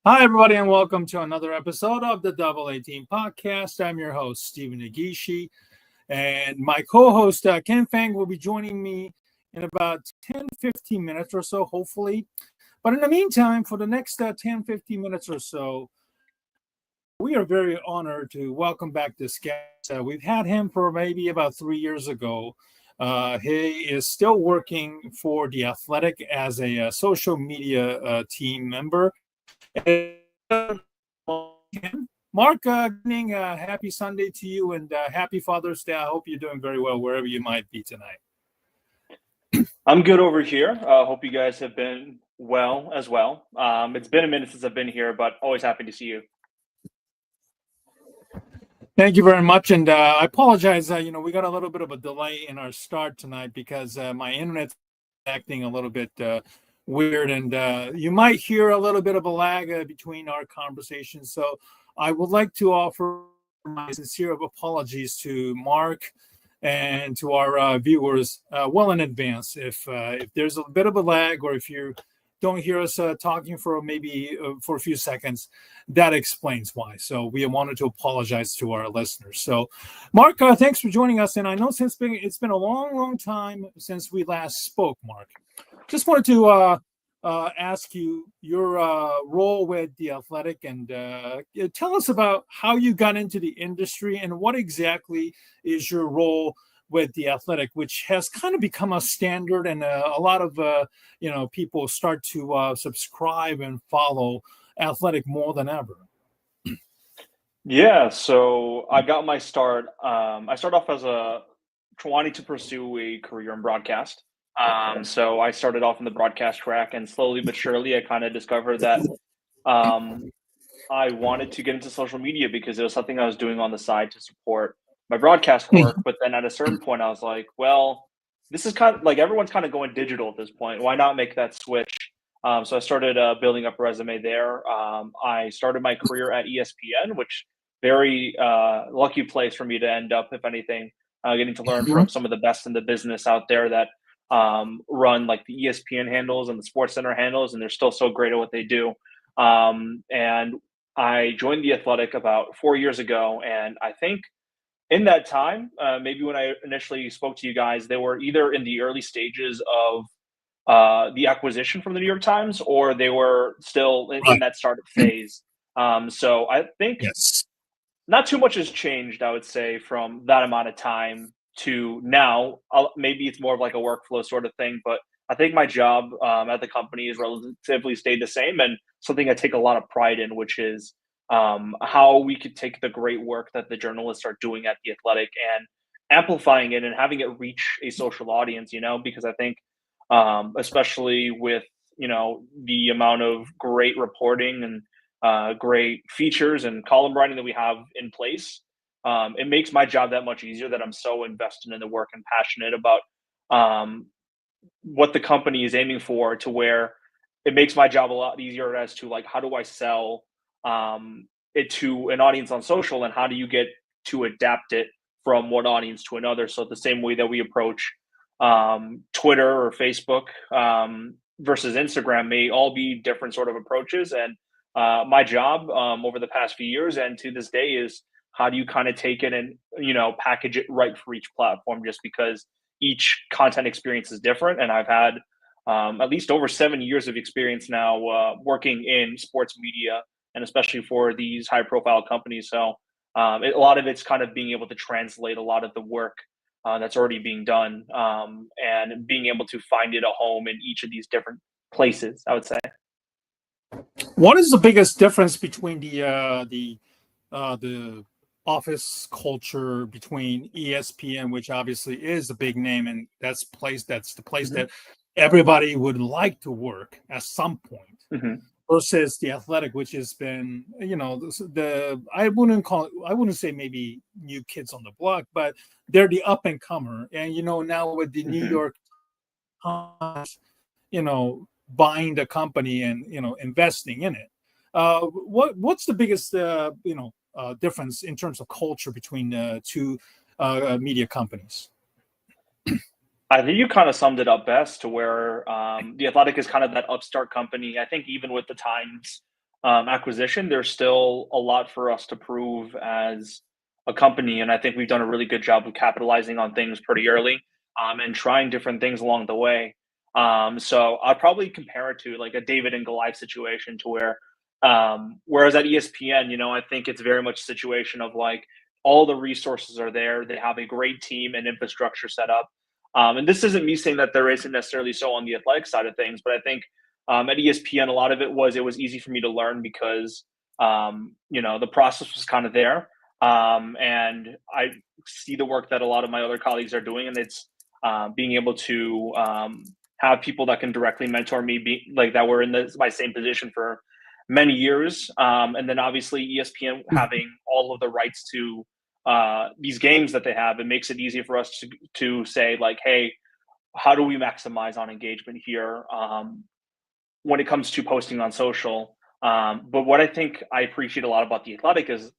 Hi, everybody, and welcome to another episode of the Double A Team Podcast. I'm your host, Stephen Nagishi, and my co-host, Ken Fang, will be joining me in about 10, 15 minutes or so, hopefully. But in the meantime, for the next 10, 15 minutes or so, we are very honored to welcome back this guest. We've had him for maybe about 3 years ago. He is still working for The Athletic as a social media team member. Mark, good evening. Happy Sunday to you and happy Father's Day. I hope you're doing very well wherever you might be tonight. I'm good over here. Hope you guys have been well as well. It's been a minute since I've been here, but always happy to see you. Thank you very much. And I apologize. We got a little bit of a delay in our start tonight because my internet's acting a little bit weird. And you might hear a little bit of a lag between our conversations. So I would like to offer my sincere apologies to Mark and to our viewers well in advance. If there's a bit of a lag or if you don't hear us talking for maybe for a few seconds, that explains why. So we wanted to apologize to our listeners. So, Mark, thanks for joining us. And I know it's been a long, long time since we last spoke, Mark. Just wanted to ask you your role with The Athletic and tell us about how you got into the industry and what exactly is your role with The Athletic, which has kind of become a standard, and a lot of people start to subscribe and follow Athletic more than ever. Yeah, so I got my start. I started off as wanting to pursue a career in broadcast. So I started off in the broadcast track, and slowly but surely, I kind of discovered that um, I wanted to get into social media because it was something I was doing on the side to support my broadcast work. But then at a certain point, I was like, well, this is kind of like everyone's kind of going digital at this point. Why not make that switch? So I started building up a resume there. I started my career at ESPN, which very lucky place for me to end up, if anything, getting to learn from some of the best in the business out there that run like the ESPN handles and the Sports Center handles, and they're still so great at what they do. And I joined the Athletic about 4 years ago, and I think in that time, maybe when I initially spoke to you guys, they were either in the early stages of the acquisition from the New York Times, or they were still in Right. that startup phase. So I think Yes. not too much has changed, I would say, from that amount of time to now. Maybe it's more of like a workflow sort of thing, but I think my job at the company has relatively stayed the same, and something I take a lot of pride in, which is how we could take the great work that the journalists are doing at the Athletic and amplifying it and having it reach a social audience. Because I think, especially with the amount of great reporting and great features and column writing that we have in place, it makes my job that much easier that I'm so invested in the work and passionate about um, what the company is aiming for, to where it makes my job a lot easier as to like how do I sell it to an audience on social, and how do you get to adapt it from one audience to another. So the same way that we approach Twitter or Facebook versus Instagram may all be different sort of approaches. And my job over the past few years and to this day is how do you kind of take it and package it right for each platform, just because each content experience is different. And I've had at least over 7 years of experience now working in sports media, and especially for these high profile companies. So a lot of it's kind of being able to translate a lot of the work that's already being done, and being able to find it a home in each of these different places, I would say. What is the biggest difference between the office culture between ESPN, which obviously is a big name, and that's the place Hmm. that everybody would like to work at some point, Hmm. versus the Athletic, which has been, I wouldn't say maybe new kids on the block, but they're the up and comer. And now with the New Hmm. York Times, buying the company and investing in it. What's the biggest difference in terms of culture between the two media companies? I think you kind of summed it up best, to where the Athletic is kind of that upstart company. I think even with the Times, acquisition, there's still a lot for us to prove as a company, and I think we've done a really good job of capitalizing on things pretty early, and trying different things along the way. So I'd probably compare it to like a David and Goliath situation, to where, whereas at ESPN, I think it's very much a situation of like all the resources are there, they have a great team and infrastructure set up. And this isn't me saying that there isn't necessarily so on the athletic side of things, but I think at ESPN, a lot of it was easy for me to learn because the process was kind of there, and I see the work that a lot of my other colleagues are doing, and it's being able to have people that can directly mentor me, be like that were in my same position for many years, and then obviously ESPN having all of the rights to these games that they have, it makes it easier for us to say like, hey, how do we maximize on engagement here? When it comes to posting on social. But what I think I appreciate a lot about the Athletic is,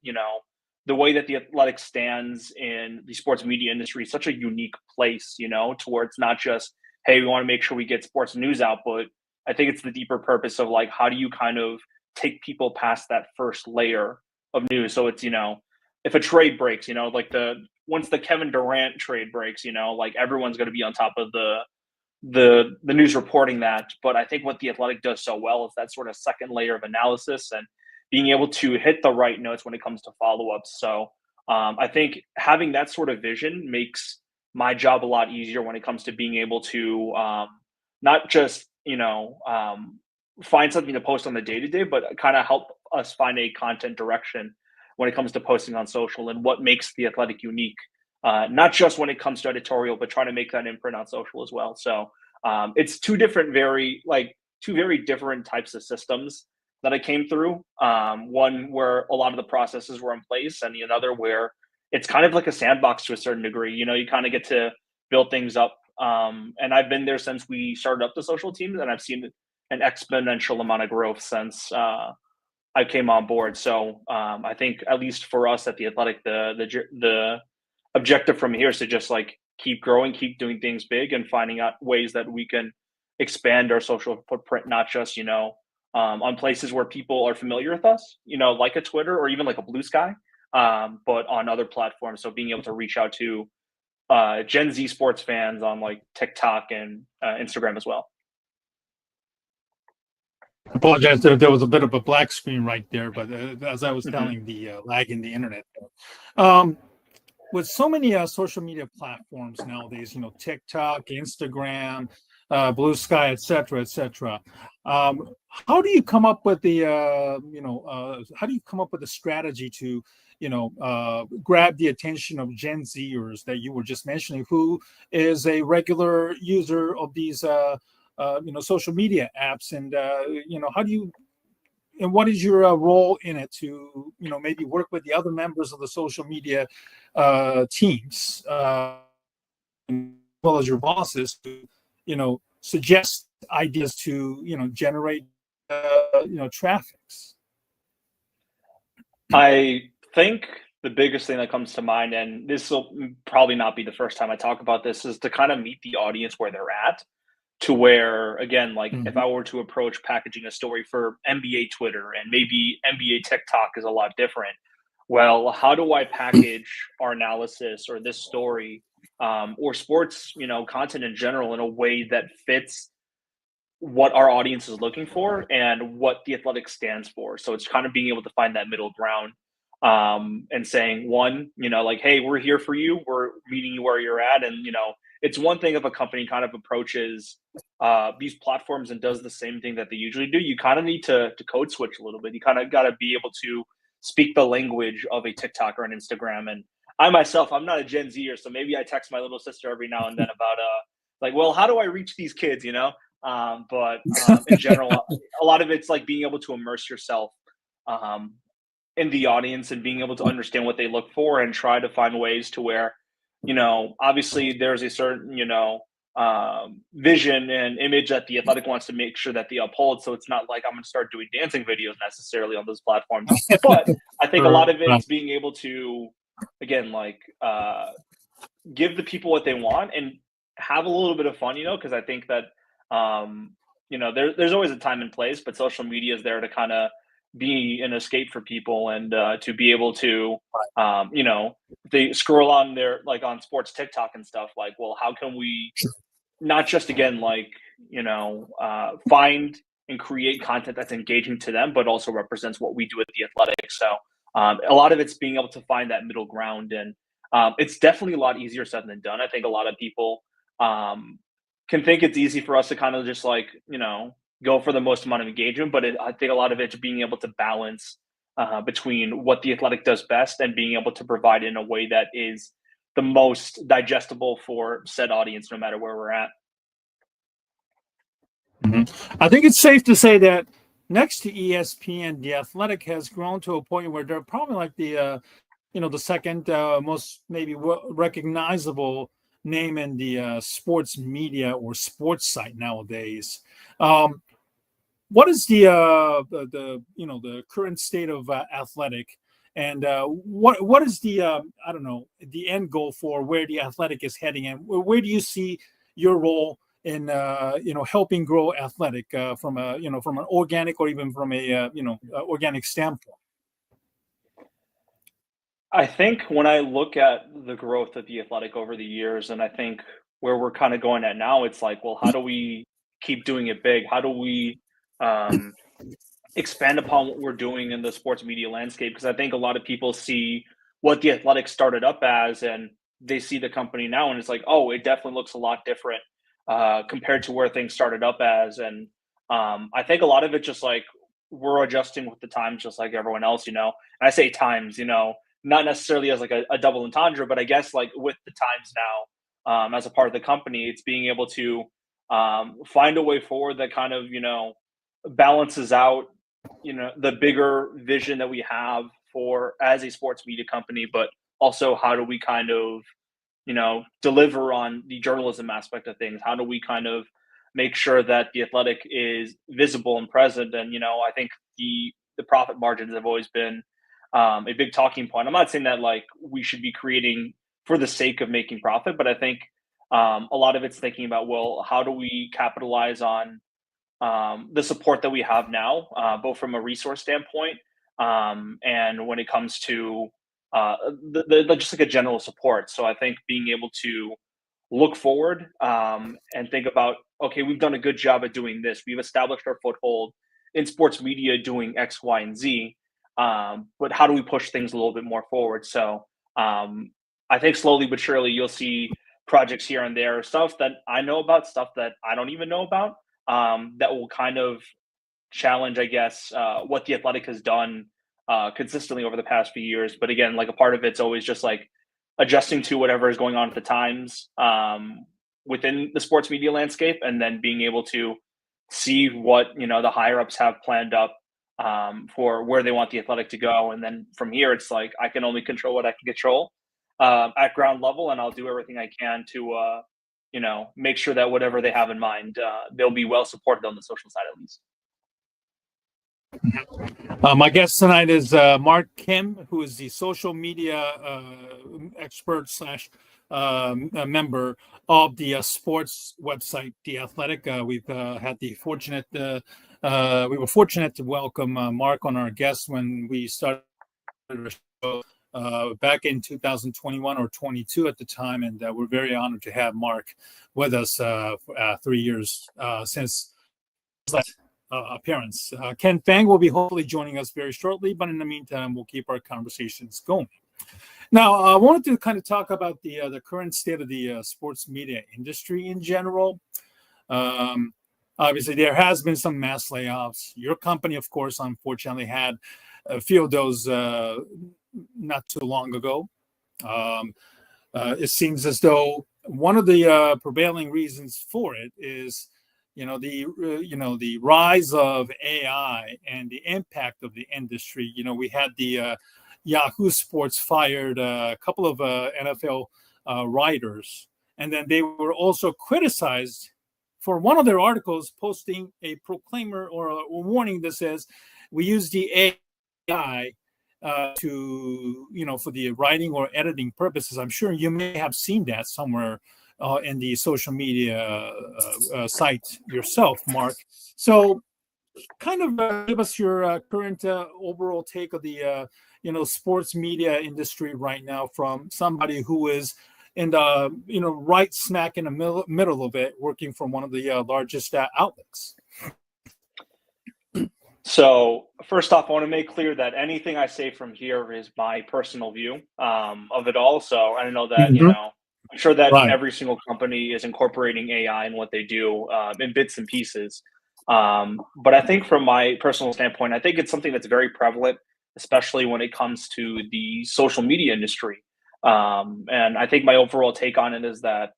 the way that the Athletic stands in the sports media industry is such a unique place, to where it's not just, hey, we want to make sure we get sports news out, but I think it's the deeper purpose of like, how do you kind of take people past that first layer of news? So it's, if a trade breaks, like once the Kevin Durant trade breaks, like everyone's going to be on top of the news reporting that. But I think what the Athletic does so well is that sort of second layer of analysis and being able to hit the right notes when it comes to follow-ups. So I think having that sort of vision makes my job a lot easier when it comes to being able to not just find something to post on the day-to-day, but kind of help us find a content direction when it comes to posting on social and what makes the Athletic unique, not just when it comes to editorial, but trying to make that imprint on social as well. So it's two very different types of systems that I came through. One where a lot of the processes were in place, and the other where it's kind of like a sandbox to a certain degree. You kind of get to build things up. And I've been there since we started up the social teams, and I've seen an exponential amount of growth since I came on board. So I think at least for us at the Athletic, the objective from here is to just like keep growing, keep doing things big, and finding out ways that we can expand our social footprint, not just on places where people are familiar with us, like a Twitter or even like a Blue Sky, but on other platforms. So being able to reach out to Gen Z sports fans on like TikTok and Instagram as well. I apologize. There was a bit of a black screen right there, but as I was Mm-hmm. telling, the lag in the internet. Um, with so many social media platforms nowadays, TikTok, Instagram, Blue Sky, etc., etc. How do you come up with the, how do you come up with a strategy to, grab the attention of Gen Zers that you were just mentioning, who is a regular user of these, social media apps, and how do you and what is your role in it to maybe work with the other members of the social media teams, as well as your bosses, to suggest ideas to generate traffics? I think the biggest thing that comes to mind, and this will probably not be the first time I talk about this, is to kind of meet the audience where they're at. To where, again, like if Mhm. I were to approach packaging a story for NBA Twitter and maybe NBA TikTok is a lot different. Well, how do I package our analysis or this story, or sports, content in general, in a way that fits what our audience is looking for and what the Athletic stands for? So it's kind of being able to find that middle ground, and saying, one, like, hey, we're here for you, we're meeting you where you're at. And it's one thing if a company kind of approaches these platforms and does the same thing that they usually do. You kind of need to code switch a little bit. You kind of got to be able to speak the language of a TikTok or an Instagram. And I myself, I'm not a Gen Zer, so maybe I text my little sister every now and then about like, well, how do I reach these kids? But in general, a lot of it's like being able to immerse yourself um, in the audience and being able to understand what they look for and try to find ways to where, obviously there's a certain, vision and image that the Athletic wants to make sure that they uphold. So it's not like I'm going to start doing dancing videos necessarily on those platforms. But I think a lot of it's being able to, again, like give the people what they want and have a little bit of fun, because I think that, there's always a time and place, but social media is there to kind of be an escape for people and to be able to, they scroll on their like on sports TikTok and stuff. Like, well, how can we not just again like find and create content that's engaging to them, but also represents what we do at the Athletic. So a lot of it's being able to find that middle ground, and it's definitely a lot easier said than done. I think a lot of people um, can think it's easy for us to kind of just like go for the most amount of engagement, but I think a lot of it's being able to balance between what the Athletic does best and being able to provide in a way that is the most digestible for said audience, no matter where we're at. I think it's safe to say that next to ESPN, the Athletic has grown to a point where they're probably like the second most maybe recognizable name in the sports media or sports site nowadays. Um, what is the current state of Athletic, and what is the I don't know, the end goal for where the Athletic is heading, and where do you see your role in helping grow Athletic from a from an organic or even from a organic standpoint? I think when I look at the growth of the Athletic over the years, and I think where we're kind of going at now, it's like, well, how do we keep doing it big? How do we um, expand upon what we're doing in the sports media landscape? Because I think a lot of people see what the Athletic started up as, and they see the company now, and it's like, oh, it definitely looks a lot different compared to where things started up as. And I think a lot of it just like we're adjusting with the times, just like everyone else. And I say times, not necessarily as like a double entendre, but I guess like with the times now, as a part of the company, it's being able to find a way forward that kind of balances out the bigger vision that we have for as a sports media company, but also how do we kind of deliver on the journalism aspect of things? How do we kind of make sure that the Athletic is visible and present? And I think the profit margins have always been a big talking point. I'm not saying that like we should be creating for the sake of making profit, but I think a lot of it's thinking about, well, how do we capitalize on the support that we have now, both from a resource standpoint and when it comes to just like a general support. So I think being able to look forward and think about, okay, we've done a good job at doing this. We've established our foothold in sports media doing X, Y, and Z. But how do we push things a little bit more forward? So I think slowly but surely you'll see projects here and there, stuff that I know about, stuff that I don't even know about, that will kind of challenge, I guess, what the Athletic has done consistently over the past few years. But again, like a part of it's always just like adjusting to whatever is going on at the times within the sports media landscape, and then being able to see what the higher ups have planned up for where they want the Athletic to go. And then from here, it's like I can only control what I can control at ground level, and I'll do everything I can to make sure that whatever they have in mind, they'll be well supported on the social side at least. My guest tonight is Mark Kim, who is the social media expert slash a member of the sports website, The Athletic. We've had the fortunate, we were fortunate to welcome Mark on our guest when we started the show back in 2021 or 22 at the time, and we're very honored to have Mark with us 3 years since that appearance. Ken Fang will be hopefully joining us very shortly, but in the meantime, we'll keep our conversations going. Now, I wanted to kind of talk about the current state of the sports media industry in general. Obviously, there has been some mass layoffs. Your company, of course, unfortunately had a few of those not too long ago. It seems as though one of the prevailing reasons for it is the rise of AI and the impact of the industry. We had the Yahoo Sports fired a couple of NFL writers, and then they were also criticized for one of their articles posting a proclaimer or a warning that says we use the AI to for the writing or editing purposes. I'm sure you may have seen that somewhere in the social media site yourself, Mark. So kind of give us your current overall take of the sports media industry right now, from somebody who is in the right smack in the middle of it, working from one of the largest outlets. So first off, I want to make clear that anything I say from here is my personal view of it all. So I know that, Mhm. I'm sure that Right. every single company is incorporating AI in what they do in bits and pieces. But I think from my personal standpoint, I think it's something that's very prevalent, especially when it comes to the social media industry. And I think my overall take on it is that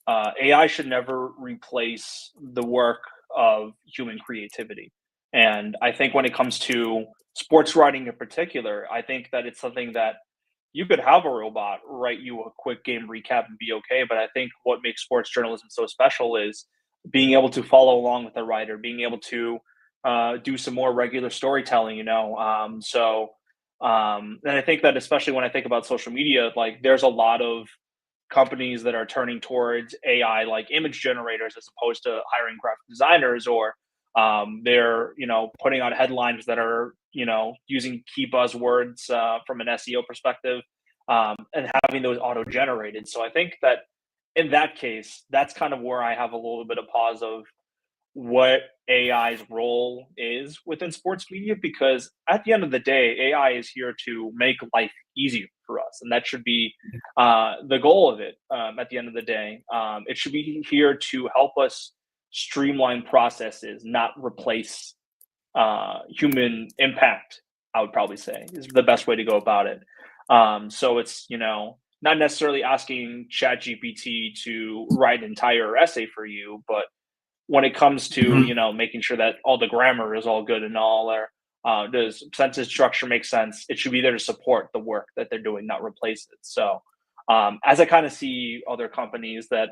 AI should never replace the work of human creativity. And I think when it comes to sports writing in particular, I think that it's something that you could have a robot write you a quick game recap and be okay. But I think what makes sports journalism so special is being able to follow along with the writer, being able to do some more regular storytelling, and I think that especially when I think about social media, like there's a lot of companies that are turning towards AI like image generators as opposed to hiring graphic designers, or they're putting out headlines that are using key buzzwords from an SEO perspective, and having those auto generated. So I think that in that case, that's kind of where I have a little bit of pause of what AI's role is within sports media, because at the end of the day, AI is here to make life easier for us, and that should be the goal of it. At the end of the day, it should be here to help us streamline processes, not replace human impact. I would probably say is the best way to go about it. So it's not necessarily asking ChatGPT to write an entire essay for you, but when it comes to Mhm. making sure that all the grammar is all good and all their does sentence structure make sense, it should be there to support the work that they're doing, not replace it. So as I kind of see other companies that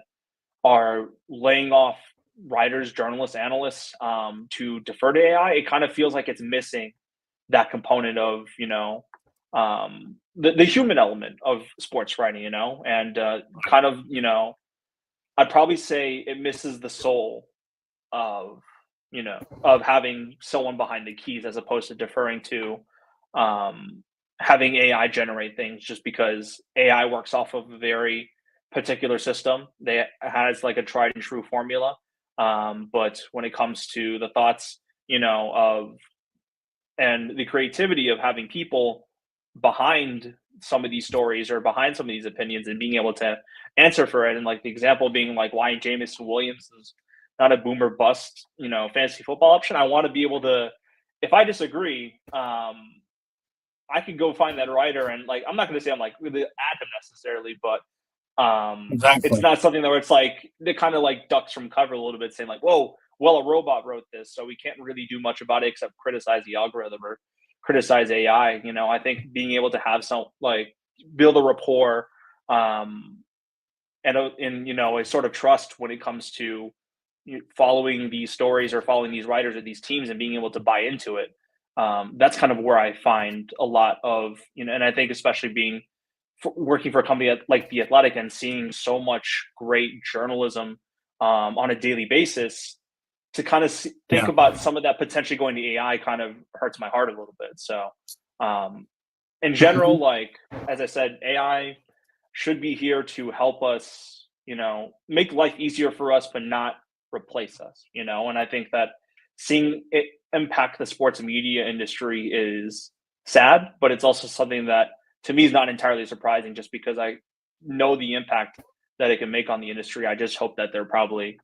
are laying off writers, journalists, analysts to defer to AI, it kind of feels like it's missing that component of the human element of sports writing, and kind of I'd probably say it misses the soul of of having someone behind the keys as opposed to deferring to um, having AI generate things, just because AI works off of a very particular system that has like a tried and true formula. But when it comes to the thoughts, of and the creativity of having people behind some of these stories or behind some of these opinions and being able to answer for it. And like the example being like why Jameson Williams is not a boomer bust, fantasy football option. I want to be able to, if I disagree, I could go find that writer and like I'm not going to say I'm like really at him necessarily, but it's Exactly. not something that where it's like it kind of like ducks from cover a little bit, saying like, "Whoa, well, a robot wrote this, so we can't really do much about it except criticize the algorithm or criticize AI." I think being able to have some like build a rapport, um, and a sort of trust when it comes to following these stories or following these writers or these teams and being able to buy into it. That's kind of where I find a lot of and I think especially being working for a company like the Athletic and seeing so much great journalism on a daily basis, to kind of think Yeah. about some of that potentially going to AI kind of hurts my heart a little bit. So, um, in Mhm. general, like as I said, AI should be here to help us, make life easier for us, but not replace us. And I think that seeing it impact the sports media industry is sad, but it's also something that to me is not entirely surprising, just because I know the impact that it can make on the industry. I just hope that there are probably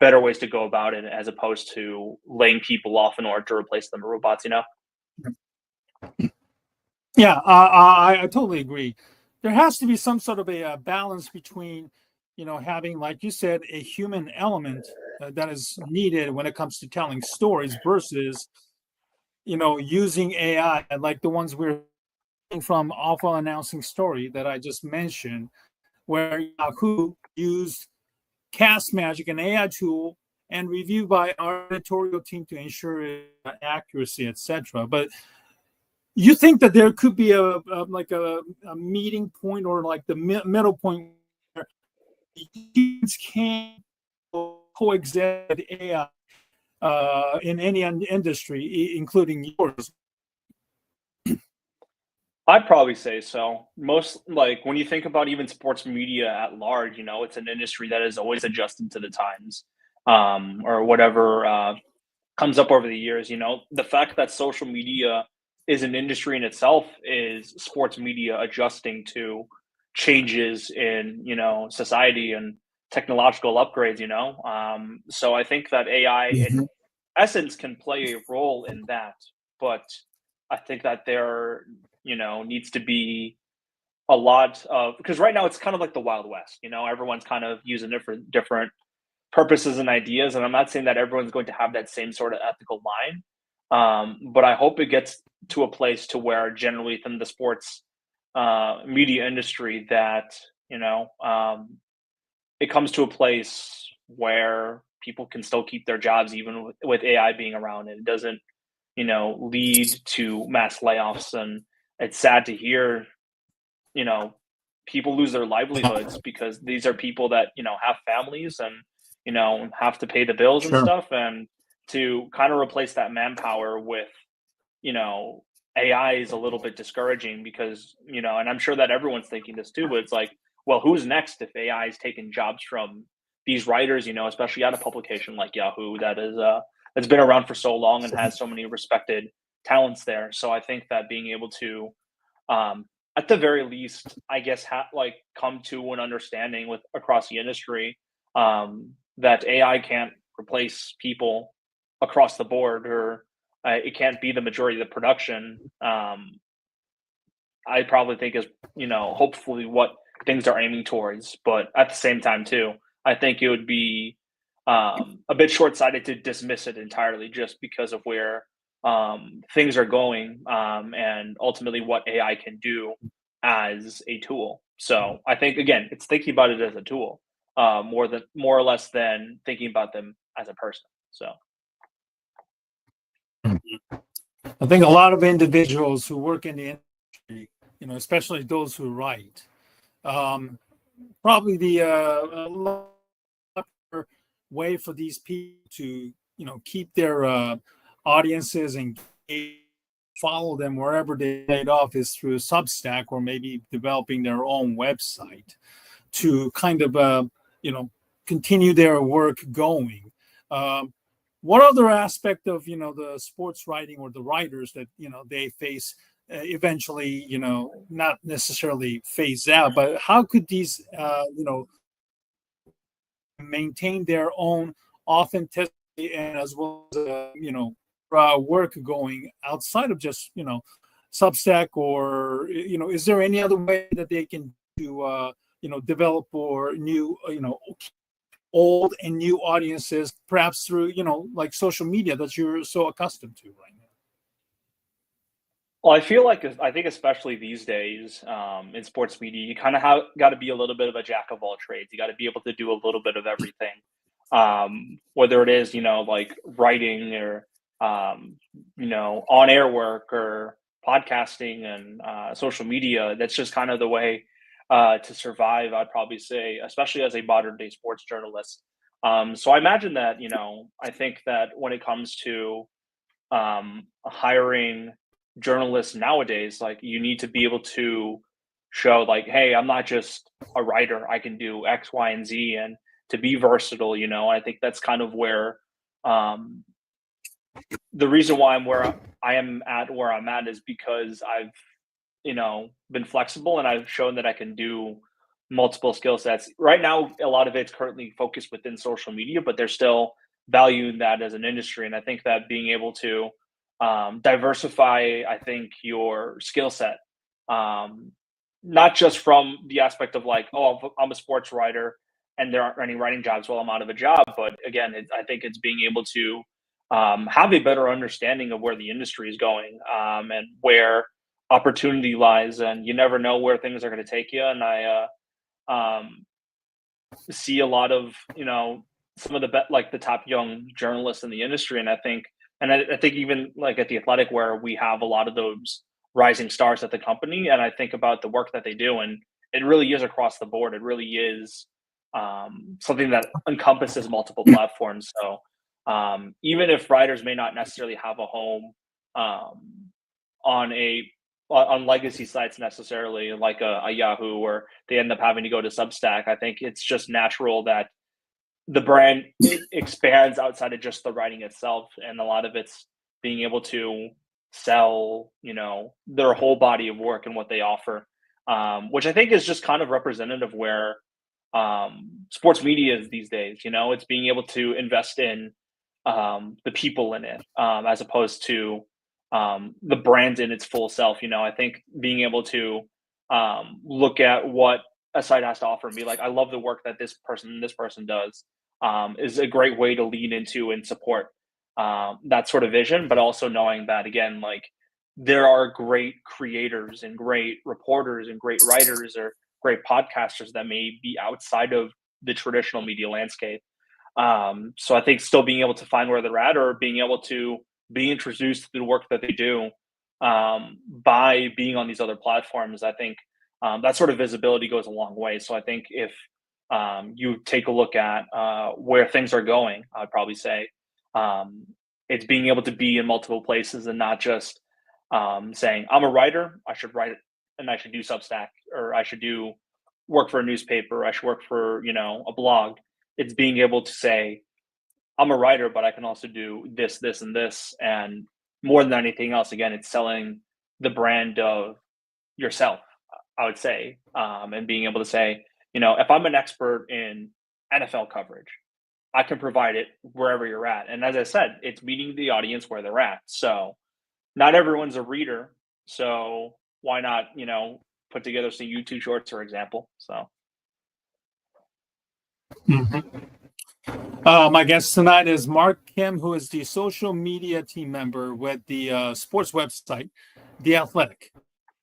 better ways to go about it as opposed to laying people off in order to replace them with robots. Yeah, I totally agree. There has to be some sort of a balance between, having, like you said, a human element that is needed when it comes to telling stories versus, using AI like the ones we're seeing from Awful Announcing Story that I just mentioned, where Yahoo used Cast Magic, an AI tool, and reviewed by our editorial team to ensure accuracy, etc. But you think that there could be a meeting point, or like the middle point where humans can coexist with AI in any industry, including yours. I'd probably say so. Most like when you think about even sports media at large, it's an industry that is always adjusting to the times, or whatever comes up over the years. The fact that social media is an industry in itself is sports media adjusting to changes in society and technological upgrades. So I think that AI in Mhm. essence can play a role in that, but I think that there needs to be a lot of, because right now it's kind of like the Wild West. Everyone's kind of using it for different purposes and ideas, and I'm not saying that everyone's going to have that same sort of ethical line, but I hope it gets to a place to where generally within the sports media industry that you know um, it comes to a place where people can still keep their jobs even with AI being around, and it doesn't lead to mass layoffs. And it's sad to hear you know people lose their livelihoods because these are people that have families and have to pay the bills and Sure. stuff, and to kind of replace that manpower with you know AI is a little bit discouraging because and I'm sure that everyone's thinking this too, but it's like, well, who's next if AI is taking jobs from these writers, especially at a publication like Yahoo that is that's been around for so long and has so many respected talents there. So I think that being able to um, at the very least, I guess, come to an understanding with across the industry that AI can't replace people across the board, or it can't be the majority of the production. I probably think is hopefully what things are aiming towards, but at the same time too, I think it would be a bit short-sighted to dismiss it entirely just because of where things are going, and ultimately what AI can do as a tool. So I think again, it's thinking about it as a tool more or less than thinking about them as a person. So I think a lot of individuals who work in the industry, especially those who write, um, probably the a lot better way for these people to, keep their audiences and follow them wherever they laid off is through Substack or maybe developing their own website to kind of, continue their work going. Um, what other aspect of the sports writing or the writers that they face eventually not necessarily phase out, but how could these maintain their own authenticity and as well as work going outside of just Substack, or is there any other way that they can do develop or new old and new audiences, perhaps through like social media that you're so accustomed to right now? well, I think especially these days in sports media, you kind of have got to be a little bit of a jack of all trades. You got to be able to do a little bit of everything, whether it is like writing or on air work or podcasting and social media. That's just kind of the way to survive. I'd probably say, especially as a modern day sports journalist. So I imagine that I think that when it comes to hiring journalists nowadays, like you need to be able to show like, hey, I'm not just a writer, I can do X, Y, and Z, and to be versatile. I think that's kind of where um, the reason why I am at where I'm at is because I've been flexible and I've shown that I can do multiple skill sets. Right now, a lot of it's currently focused within social media, but there's still value in that as an industry. And I think that being able to diversify, I think, your skill set, um, not just from the aspect of like, oh, I'm a sports writer and there aren't any writing jobs while I'm out of a job, but again, I think it's being able to have a better understanding of where the industry is going, and where opportunity lies, and you never know where things are going to take you. And I see a lot of some of the like the top young journalists in the industry, and I think even like at the Athletic, where we have a lot of those rising stars at the company, and I think about the work that they do, and it really is across the board. It really is something that encompasses multiple platforms. So even if writers may not necessarily have a home on legacy sites necessarily, like a Yahoo, or they end up having to go to Substack. I think it's just natural that the brand expands outside of just the writing itself, and a lot of it's being able to sell, their whole body of work and what they offer, which I think is just kind of representative where sports media is these days. It's being able to invest in the people in it, as opposed to the brand in its full self. I think being able to look at what a site has to offer and be like, I love the work that this person does, is a great way to lean into and support that sort of vision. But also knowing that, again, like, there are great creators and great reporters and great writers or great podcasters that may be outside of the traditional media landscape. So I think still being able to find where they're at, or being able to be introduced to the work that they do by being on these other platforms, I think that sort of visibility goes a long way. So I think if you take a look at where things are going, I'd probably say it's being able to be in multiple places and not just saying, I'm a writer, I should write and I should do Substack, or I should do work for a newspaper, or I should work for, a blog. It's being able to say, I'm a writer, but I can also do this, this, and this. And more than anything else, again, it's selling the brand of yourself, I would say, and being able to say, if I'm an expert in NFL coverage, I can provide it wherever you're at. And as I said, it's meeting the audience where they're at. So not everyone's a reader. So why not, put together some YouTube shorts, for example. So. My guest tonight is Mark Kim, who is the social media team member with the sports website, The Athletic.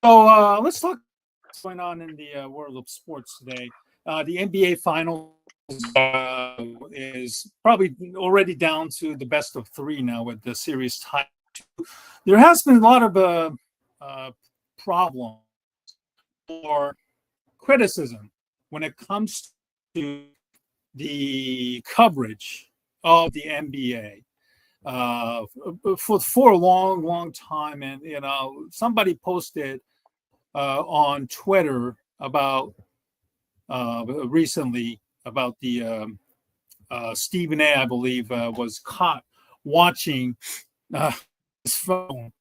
So let's talk what's going on in the world of sports today. The NBA Finals is probably already down to the best of three now, with the series tied. There has been a lot of problems or criticism when it comes to the coverage of the NBA for a long time. And, somebody posted on Twitter about recently about the Stephen A, I believe, was caught watching his phone,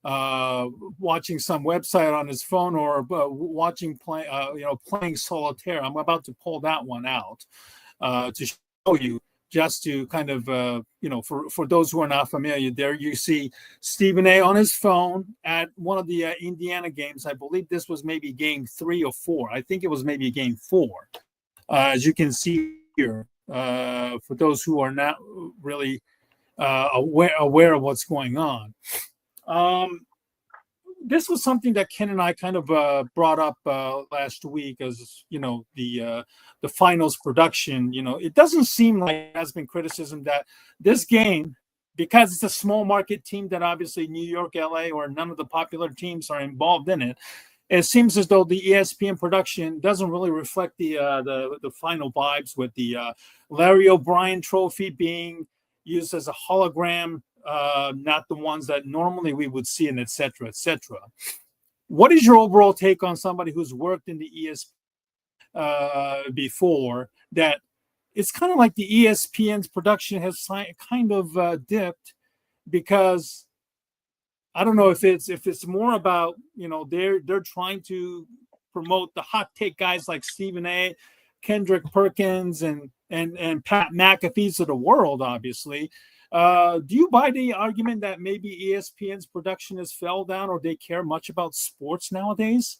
watching some website on his phone, or playing solitaire. I'm about to pull that one out to show you, just to kind of, for those who are not familiar, there you see Stephen A on his phone at one of the Indiana games. I believe this was maybe game 3 or 4. I think it was maybe game 4. As you can see here, for those who are not really aware of what's going on. This was something that Ken and I kind of brought up last week, as the finals production. It doesn't seem like there has been criticism that this game, because it's a small market team that obviously New York, LA, or none of the popular teams are involved in it. It seems as though the ESPN production doesn't really reflect the final vibes, with the Larry O'Brien trophy being used as a hologram, not the ones that normally we would see, and et cetera, et cetera. What is your overall take on somebody who's worked in the ESPN before, that it's kind of like the ESPN's production has kind of dipped, because I don't know if it's more about, they're trying to promote the hot take guys like Stephen A, Kendrick Perkins, and Pat McAfee's of the world, obviously. Do you buy the argument that maybe ESPN's production has fell down, or they care much about sports nowadays?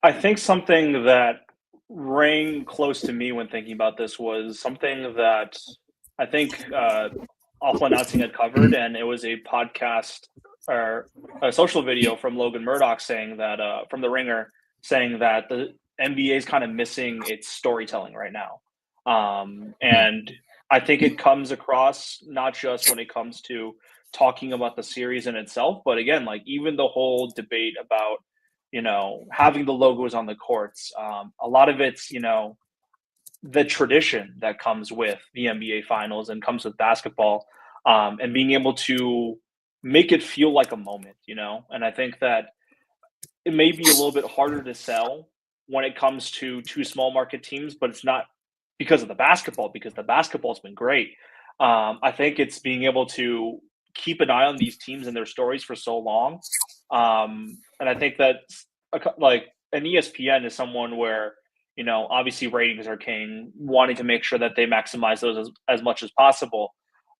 I think something that rang close to me when thinking about this was something that I think Awful Announcing had covered, and it was a podcast or a social video from Logan Murdoch saying that, from The Ringer, saying that the NBA is kind of missing its storytelling right now. And I think it comes across not just when it comes to talking about the series in itself, but again, like, even the whole debate about, having the logos on the courts. A lot of it's, the tradition that comes with the NBA Finals and comes with basketball, and being able to make it feel like a moment, you know? And I think that it may be a little bit harder to sell when it comes to two small market teams, but it's not because of the basketball, because the basketball's been great. I think it's being able to keep an eye on these teams and their stories for so long. And I think that like an ESPN is someone where, you know, obviously ratings are king, wanting to make sure that they maximize those as much as possible.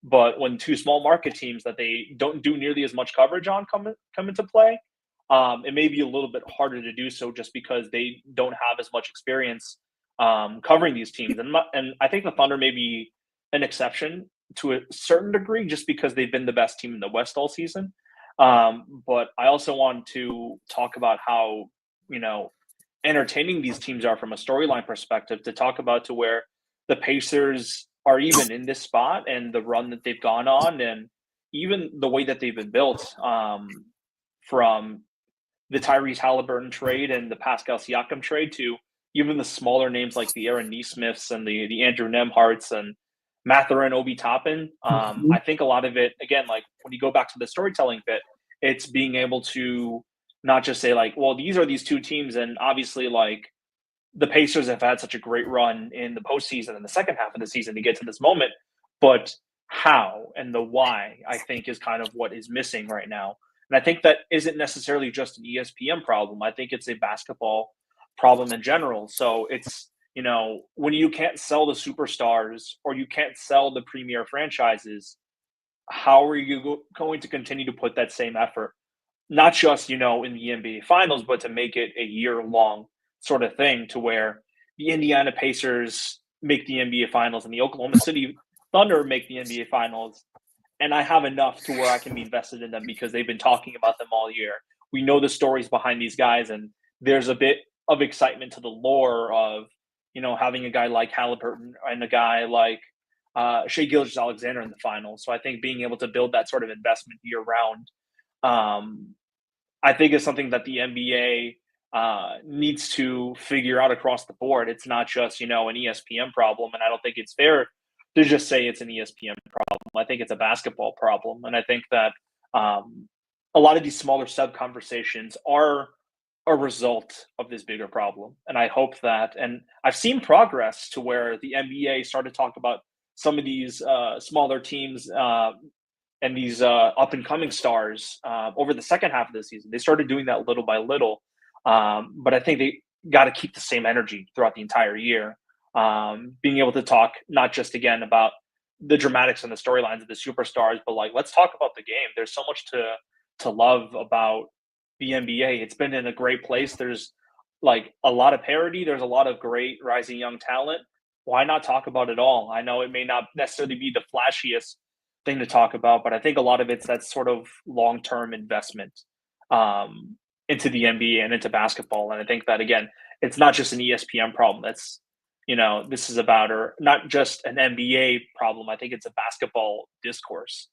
But when two small market teams that they don't do nearly as much coverage on come into play, it may be a little bit harder to do so just because they don't have as much experience covering these teams. And I think the Thunder may be an exception to a certain degree just because they've been the best team in the West all season. But I also want to talk about how, you know, entertaining these teams are from a storyline perspective, to talk about to where the Pacers are even in this spot and the run that they've gone on, and even the way that they've been built, from the Tyrese Halliburton trade and the Pascal Siakam trade to even the smaller names like the Aaron Nesmiths and the Andrew Nemharts and Mathurin Obi Toppin. I think a lot of it, again, like when you go back to the storytelling bit, it's being able to not just say like, well, these are these two teams, and obviously like the Pacers have had such a great run in the postseason in the second half of the season to get to this moment, but how and the why, I think, is kind of what is missing right now. And I think that isn't necessarily just an ESPN problem. I think it's a basketball problem in general. So it's, you know, when you can't sell the superstars or you can't sell the premier franchises, how are you going to continue to put that same effort? Not just, you know, in the NBA Finals, but to make it a year-long sort of thing to where the Indiana Pacers make the NBA Finals and the Oklahoma City Thunder make the NBA Finals, and I have enough to where I can be invested in them because they've been talking about them all year. We know the stories behind these guys, and there's a bit of excitement to the lore of, you know, having a guy like Halliburton and a guy like Shai Gilgeous-Alexander in the finals. So I think being able to build that sort of investment year round, I think is something that the NBA needs to figure out across the board. It's not just, you know, an ESPN problem, and I don't think it's fair to just say it's an ESPN problem. I think it's a basketball problem, and I think that a lot of these smaller sub conversations are a result of this bigger problem. And I hope that, and I've seen progress to where the NBA started to talk about some of these smaller teams and these up and coming stars over the second half of the season. They started doing that little by little, but I think they got to keep the same energy throughout the entire year. Being able to talk not just again about the dramatics and the storylines of the superstars, but like let's talk about the game. There's so much to love about the NBA. It's been in a great place. There's like a lot of parity. There's a lot of great rising young talent. Why not talk about it all? I know it may not necessarily be the flashiest thing to talk about, but I think a lot of it's that sort of long-term investment into the NBA and into basketball. And I think that again, it's not just an ESPN problem. That's, you know, this is about, or not just an NBA problem. I think it's a basketball discourse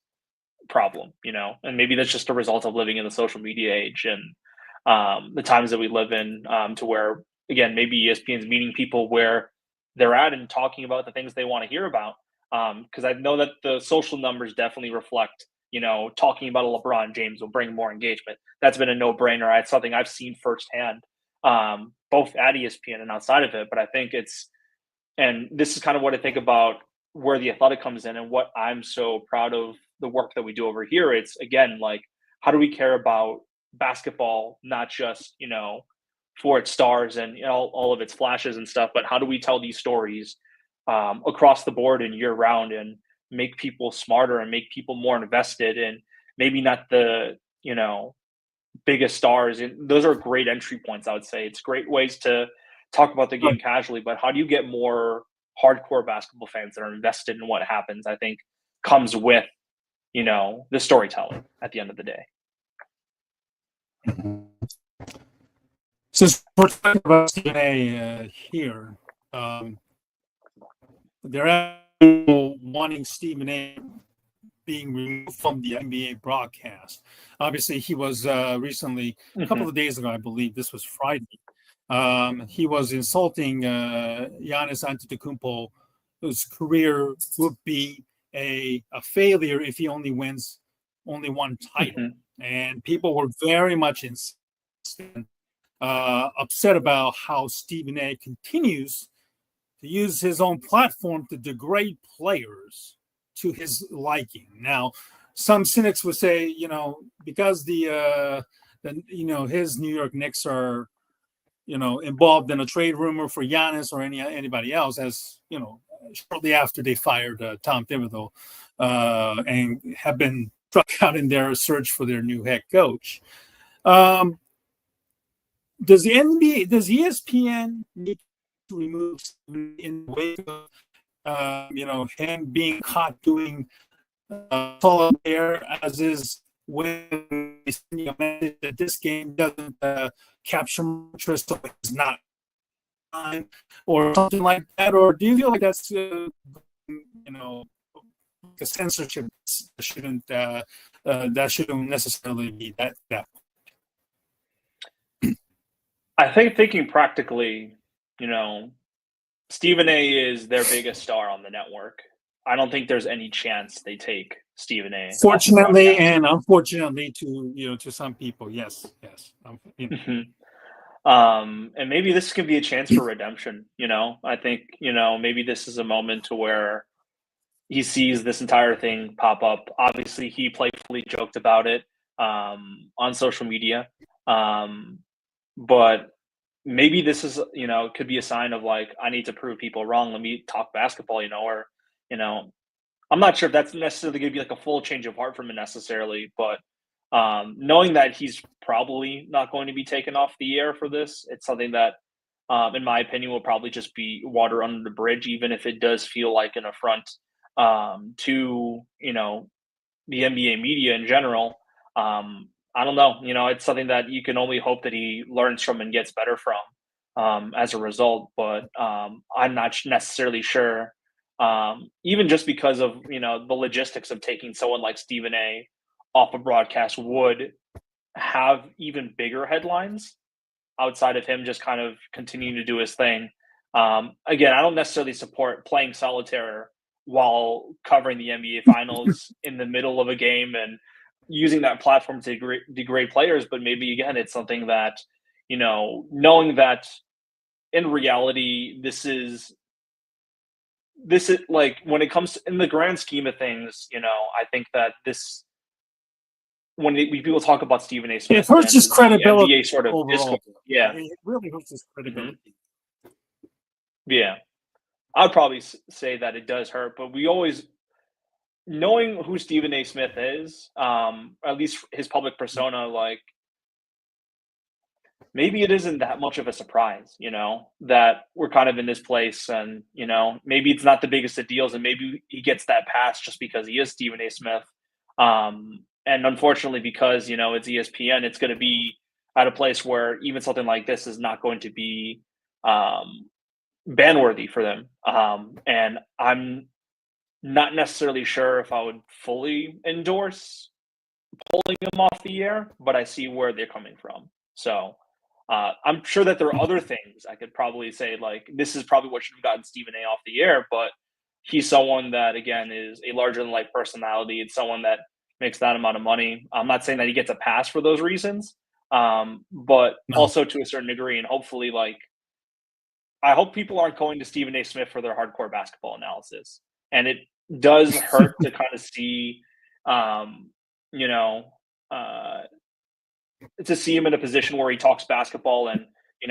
problem, you know, and maybe that's just a result of living in the social media age and the times that we live in, to where, again, maybe ESPN's meeting people where they're at and talking about the things they want to hear about. Because I know that the social numbers definitely reflect, you know, talking about a LeBron James will bring more engagement. That's been a no-brainer. It's something I've seen firsthand, both at ESPN and outside of it. But I think it's, and this is kind of what I think about where the Athletic comes in and what I'm so proud of the work that we do over here. It's again, like, how do we care about basketball, not just, you know, for its stars and, you know, all of its flashes and stuff, but how do we tell these stories across the board and year round and make people smarter and make people more invested, and maybe not the, you know, biggest stars. And those are great entry points. I would say it's great ways to talk about the game casually, but how do you get more hardcore basketball fans that are invested in what happens? I think comes with, you know, the storytelling at the end of the day. Mm-hmm. Since we're talking about Stephen A here, there are people wanting Stephen A being removed from the NBA broadcast. Obviously, he was recently, a couple of days ago, I believe this was Friday, He was insulting Giannis Antetokounmpo, whose career would be a failure if he only wins only one title. Mhm. And people were very much upset about how Stephen A continues to use his own platform to degrade players to his liking. Now, some cynics would say, because his New York Knicks are, involved in a trade rumor for Giannis or anybody else, as shortly after they fired Tom Thibodeau, and have been struck out in their search for their new head coach. Does ESPN need to remove in the wake of him being caught doing solitaire, as is when that this game doesn't capture interest, so it's not on, or something like that? Or do you feel like that's a censorship that shouldn't necessarily be that? I think thinking practically, Stephen A is their biggest star on the network. I don't think there's any chance they take Stephen A off the Fortunately broadcast. and unfortunately to some people, yes. Mhm. And maybe this could be a chance for redemption. I think maybe this is a moment to where he sees this entire thing pop up. Obviously, he playfully joked about it on social media, but maybe this is could be a sign of like, I need to prove people wrong. Let me talk basketball, or you know I'm not sure if that's necessarily going to be like a full change of heart from him necessarily, but knowing that he's probably not going to be taken off the air for this, it's something that, in my opinion, will probably just be water under the bridge, even if it does feel like an affront to the NBA media in general. I don't know. It's something that you can only hope that he learns from and gets better from as a result. But I'm not necessarily sure, even just because of the logistics of taking someone like Stephen A. off a broadcast would have even bigger headlines outside of him just kind of continuing to do his thing. Again, I don't necessarily support playing solitaire while covering the NBA Finals in the middle of a game and using that platform to degrade players. But maybe again, it's something that knowing that in reality, this is like when it comes to, in the grand scheme of things, I think that this when people talk about Stephen A. It Smith hurts his and the credibility NBA sort of overall. discourse, yeah, It really hurts his hmm credibility. yeah, I'd probably say that it does hurt, but we always knowing who Stephen A. Smith is, at least his public persona, like maybe it isn't that much of a surprise, that we're kind of in this place, and maybe it's not the biggest of deals, and maybe he gets that pass just because he is Stephen A. Smith, and unfortunately, because it's ESPN, it's going to be at a place where even something like this is not going to be um, ban worthy for them, and I'm not necessarily sure if I would fully endorse pulling him off the air, but I see where they're coming from. So I'm sure that there are other things I could probably say, like, this is probably what should have gotten Stephen A off the air, but he's someone that, again, is a larger than life personality. It's someone that makes that amount of money. I'm not saying that he gets a pass for those reasons, but No. also to a certain degree. And hopefully, like, I hope people aren't going to Stephen A. Smith for their hardcore basketball analysis. And it does hurt to kind of see, um, you know, uh, to see him in a position where he talks basketball and,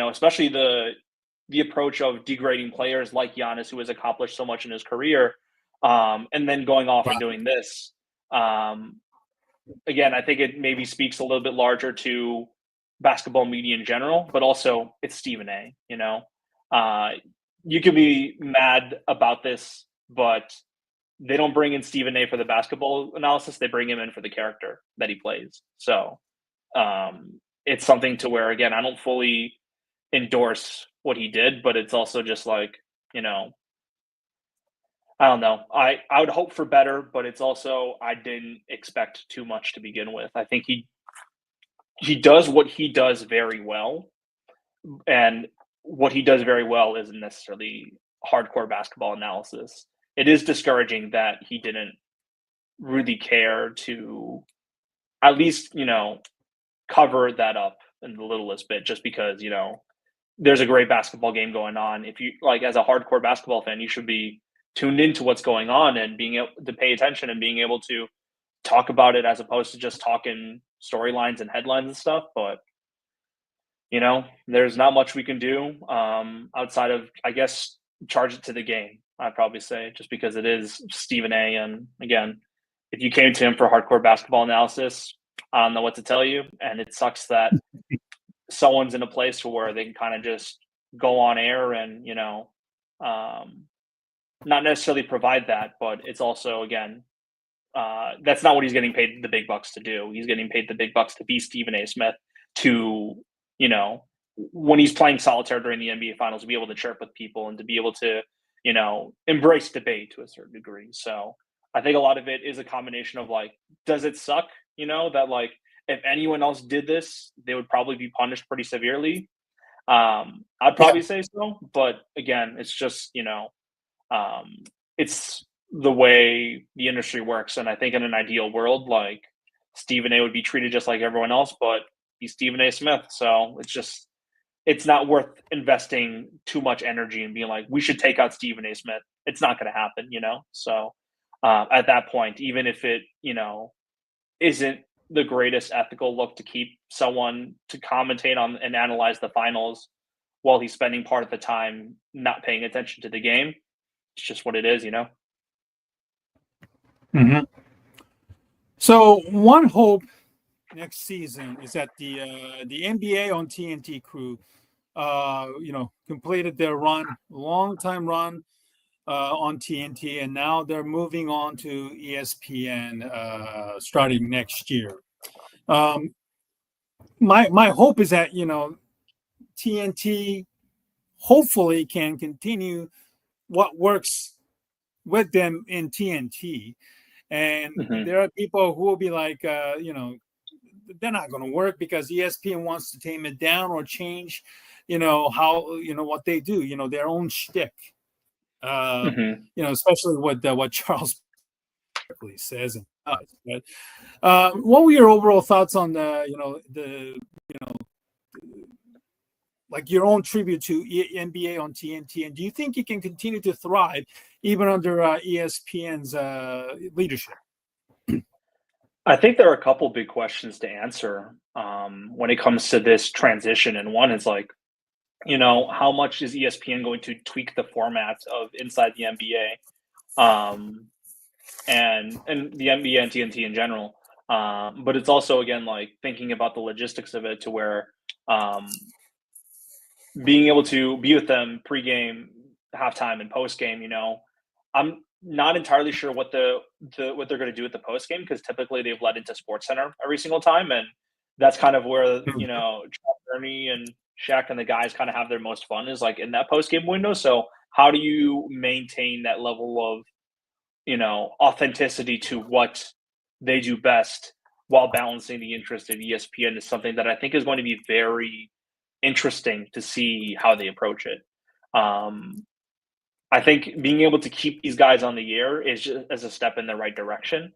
especially the approach of degrading players like Giannis, who has accomplished so much in his career, and then going off and doing this. Um, Again, I think it maybe speaks a little bit larger to basketball media in general, but also it's Stephen A. Uh, you could be mad about this, but they don't bring in Stephen A. for the basketball analysis; they bring him in for the character that he plays. So it's something to where, again, I don't fully endorse what he did, but it's also just like I don't know. I would hope for better, but it's also I didn't expect too much to begin with. I think he does what he does very well, And what he does very well isn't necessarily hardcore basketball analysis. It is discouraging that he didn't really care to at least, cover that up in the littlest bit just because, there's a great basketball game going on. If you like as a hardcore basketball fan, you should be tuned into what's going on and being able to pay attention and being able to talk about it as opposed to just talking storylines and headlines and stuff. But there's not much we can do outside of, I guess, charge it to the game. I'd probably say just because it is Stephen A. And again, if you came to him for hardcore basketball analysis, I don't know what to tell you. And it sucks that someone's in a place where they can kind of just go on air and not necessarily provide that, but it's also again that's not what he's getting paid the big bucks to do. He's getting paid the big bucks to be Stephen A. Smith to when he's playing solitaire during the NBA finals to be able to chirp with people and to be able to embrace debate to a certain degree. So I think a lot of it is a combination of like, does it suck that like if anyone else did this, they would probably be punished pretty severely. I'd probably say so, but again, it's just it's the way the industry works, and I think in an ideal world, like Stephen A. would be treated just like everyone else, but he's Stephen A. Smith, so it's not worth investing too much energy and being like, we should take out Stephen A. Smith. It's not going to happen, So at that point, even if it isn't the greatest ethical look to keep someone to commentate on and analyze the finals while he's spending part of the time not paying attention to the game. It's just what it is, Mm-hmm. So one hope next season is that the NBA on TNT crew, completed their long time run on TNT, and now they're moving on to ESPN starting next year. My hope is that TNT hopefully can continue what works with them in TNT, and there are people who will be like, they're not going to work because ESPN wants to tame it down or change, how what they do, their own shtick. Especially what Charles Barkley says and does. But what were your overall thoughts on like your own tribute to NBA on TNT, and do you think it can continue to thrive even under ESPN's leadership? I think there are a couple big questions to answer when it comes to this transition, and one is like, how much is ESPN going to tweak the format of Inside the NBA, and the NBA and TNT in general? But it's also again like thinking about the logistics of it to where being able to be with them pregame, halftime, and postgame. I'm not entirely sure what what they're going to do with the postgame because typically they've led into SportsCenter every single time, and that's kind of where Ernie and Shaq and the guys kind of have their most fun is like in that postgame window. So how do you maintain that level of authenticity to what they do best while balancing the interest of ESPN is something that I think is going to be very interesting to see how they approach it. I think being able to keep these guys on the air is just as a step in the right direction.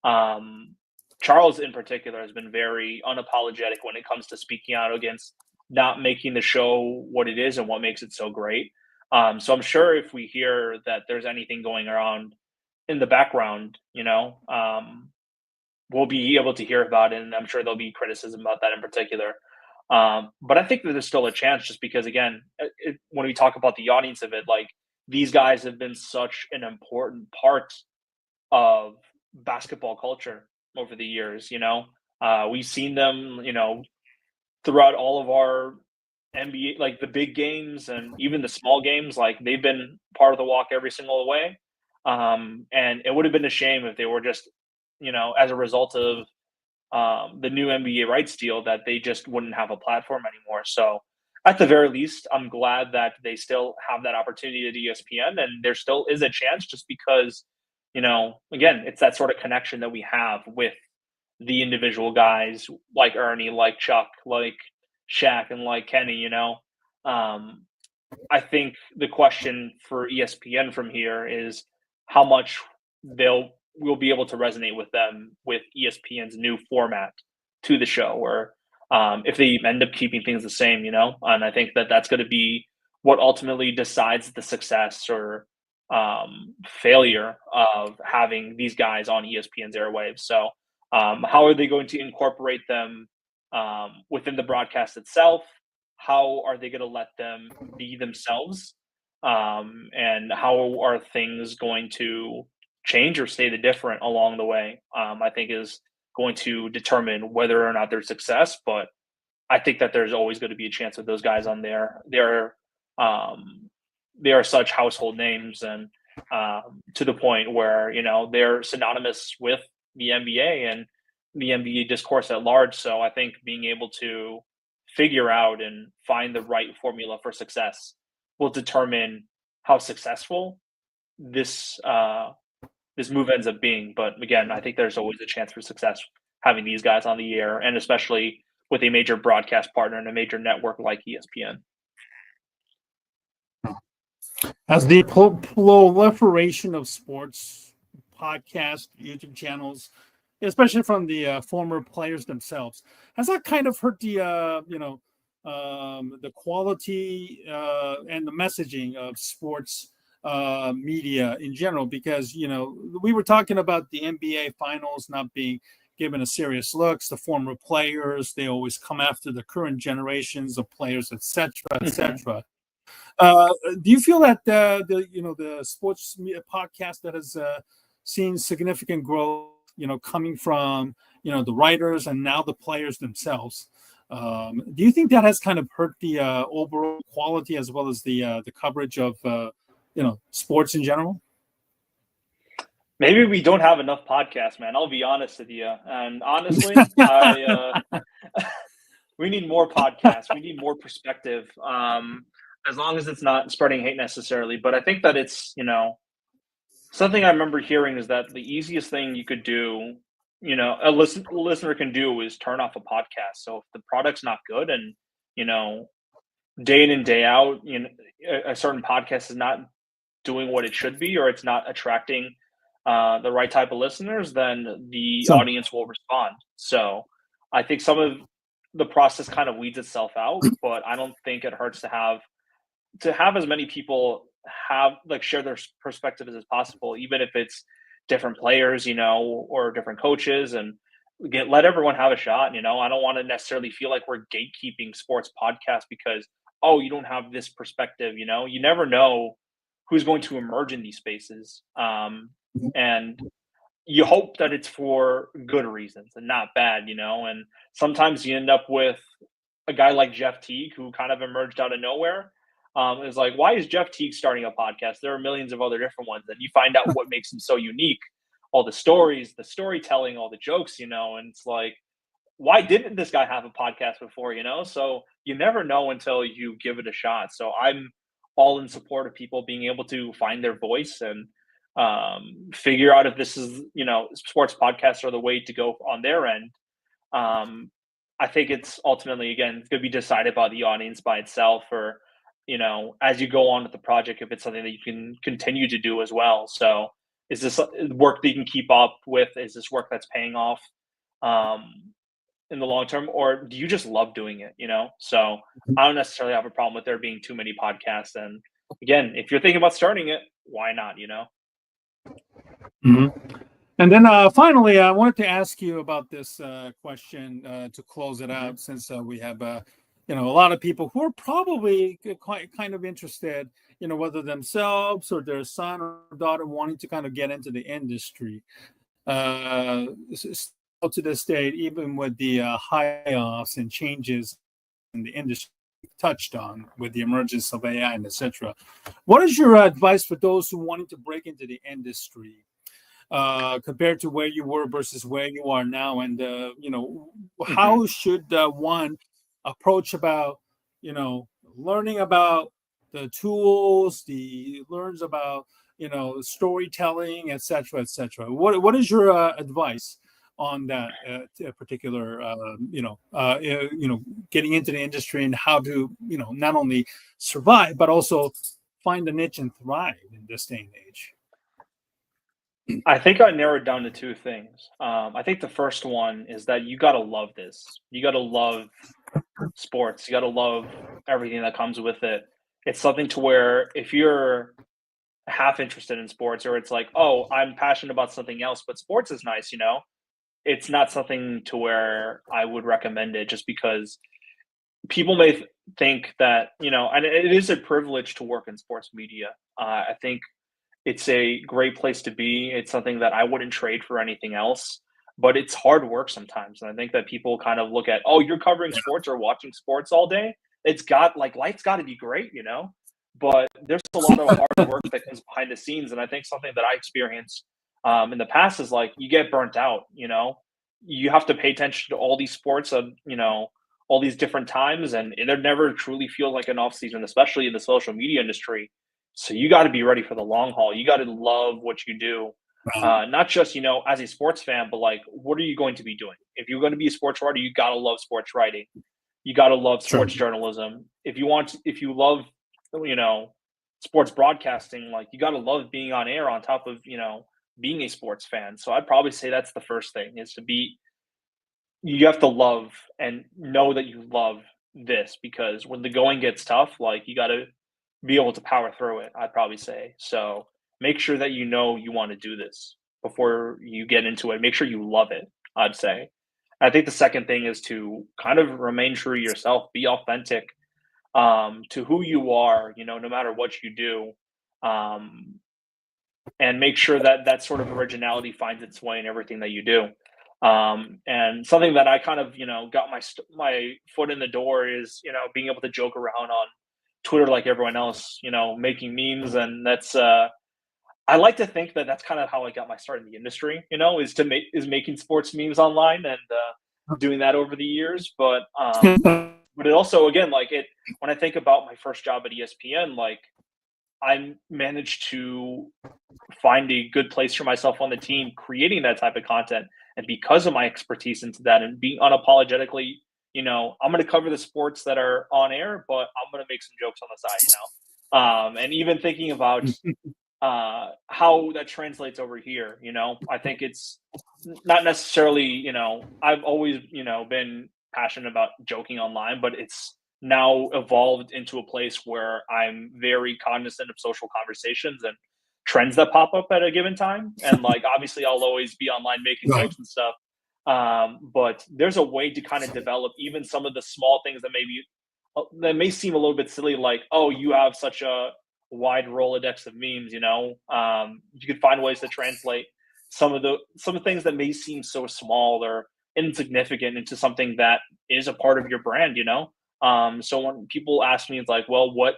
Charles in particular has been very unapologetic when it comes to speaking out against not making the show what it is and what makes it so great. So I'm sure if we hear that there's anything going around in the background, we'll be able to hear about it, and I'm sure there'll be criticism about that in particular. But I think that there's still a chance just because, again, when we talk about the audience of it, like these guys have been such an important part of basketball culture over the years. We've seen them, throughout all of our NBA, like the big games and even the small games, like they've been part of the walk every single way. And it would have been a shame if they were just, as a result of the new NBA rights deal, that they just wouldn't have a platform anymore. So at the very least, I'm glad that they still have that opportunity at ESPN, and there still is a chance just because, again, it's that sort of connection that we have with the individual guys like Ernie, like Chuck, like Shaq, and like Kenny, I think the question for ESPN from here is how much they'll will be able to resonate with them with ESPN's new format to the show, or if they end up keeping things the same, And I think that that's going to be what ultimately decides the success or failure of having these guys on ESPN's airwaves. So, how are they going to incorporate them within the broadcast itself? How are they going to let them be themselves? And how are things going to change or stay the different along the way? I think is going to determine whether or not there's success. But I think that there's always going to be a chance with those guys on there. They are such household names, and to the point where they're synonymous with the NBA and the NBA discourse at large. So I think being able to figure out and find the right formula for success will determine how successful this this move ends up being. But again, I think there's always a chance for success having these guys on the air, and especially with a major broadcast partner and a major network like ESPN. As the proliferation of sports podcasts, YouTube channels, especially from the former players themselves, has that kind of hurt the quality and the messaging of sports media in general? Because we were talking about the NBA finals not being given a serious looks. The former players, they always come after the current generations of players, etc., etc. Do you feel that the sports media podcast that has seen significant growth, coming from the writers and now the players themselves, do you think that has kind of hurt the overall quality as well as the coverage of sports in general? Maybe we don't have enough podcasts, man. I'll be honest with you. And honestly, we need more podcasts. We need more perspective. As long as it's not spreading hate necessarily. But I think that it's, something I remember hearing is that the easiest thing you could do, a listener can do is turn off a podcast. So if the product's not good and, day in and day out, a certain podcast is not doing what it should be, or it's not attracting the right type of listeners, then the audience will respond. So I think some of the process kind of weeds itself out, but I don't think it hurts to have as many people share their perspectives as possible, even if it's different players, or different coaches, and let everyone have a shot. I don't want to necessarily feel like we're gatekeeping sports podcasts because, you don't have this perspective. You never know who's going to emerge in these spaces. And you hope that it's for good reasons and not bad, and sometimes you end up with a guy like Jeff Teague, who kind of emerged out of nowhere. Is like, why is Jeff Teague starting a podcast? There are millions of other different ones, and you find out what makes him so unique, all the stories, the storytelling, all the jokes, and it's like, why didn't this guy have a podcast before, So you never know until you give it a shot. So I'm all in support of people being able to find their voice and figure out if this is, sports podcasts are the way to go on their end. I think it's ultimately, again, it's going to be decided by the audience by itself, or as you go on with the project, if it's something that you can continue to do as well. So is this work that you can keep up with? Is this work that's paying off in the long term, or do you just love doing it? So I don't necessarily have a problem with there being too many podcasts. And again, if you're thinking about starting it, why not? Mm-hmm. And then finally, I wanted to ask you about this question to close it out, since we have a lot of people who are probably quite kind of interested, whether themselves or their son or daughter wanting to kind of get into the industry. To this date, even with the layoffs and changes in the industry touched on with the emergence of AI and etc. What is your advice for those who wanting to break into the industry, compared to where you were versus where you are now? And, how should one approach about, learning about the tools, learns about, storytelling, etc., etc. What is your advice on that particular, getting into the industry and how to, not only survive, but also find a niche and thrive in this day and age? I think I narrowed down to two things. I think the first one is that you got to love this. You got to love sports. You got to love everything that comes with it. It's something to where if you're half interested in sports, or it's like, oh, I'm passionate about something else, but sports is nice, it's not something to where I would recommend it, just because people may think that, and it is a privilege to work in sports media. I think it's a great place to be. It's something that I wouldn't trade for anything else, but it's hard work sometimes. And I think that people kind of look at, oh, you're covering sports or watching sports all day. It's got like life's got to be great, but there's a lot of hard work that comes behind the scenes. And I think something that I experienced in the past is like you get burnt out, you have to pay attention to all these sports of, all these different times, and it never truly feels like an off season, especially in the social media industry. So you got to be ready for the long haul. You got to love what you do, not just as a sports fan, but like what are you going to be doing? If you're going to be a sports writer, you got to love sports writing. You got to love sports journalism. If you love sports broadcasting, like you got to love being on air on top of being a sports fan. So I'd probably say that's the first thing, is you have to love and know that you love this, because when the going gets tough, like you got to be able to power through it, I'd probably say. So make sure that you want to do this before you get into it. Make sure you love it, I'd say. I think the second thing is to kind of remain true to yourself, be authentic to who you are, no matter what you do. And make sure that that sort of originality finds its way in everything that you do. And something that I kind of, got my foot in the door is, being able to joke around on Twitter like everyone else, making memes. And that's, I like to think that that's kind of how I got my start in the industry, is making sports memes online and doing that over the years. But it also, again, like when I think about my first job at ESPN, like I managed to find a good place for myself on the team, creating that type of content. And because of my expertise into that and being unapologetically, I'm going to cover the sports that are on air, but I'm going to make some jokes on the side, and even thinking about how that translates over here, I think it's not necessarily, I've always, been passionate about joking online, but it's now evolved into a place where I'm very cognizant of social conversations and trends that pop up at a given time. And like, obviously I'll always be online making jokes and stuff. But there's a way to kind of develop even some of the small things that may seem a little bit silly, like, oh, you have such a wide Rolodex of memes, you could find ways to translate some of the things that may seem so small or insignificant into something that is a part of your brand, so when people ask me, it's like, well, what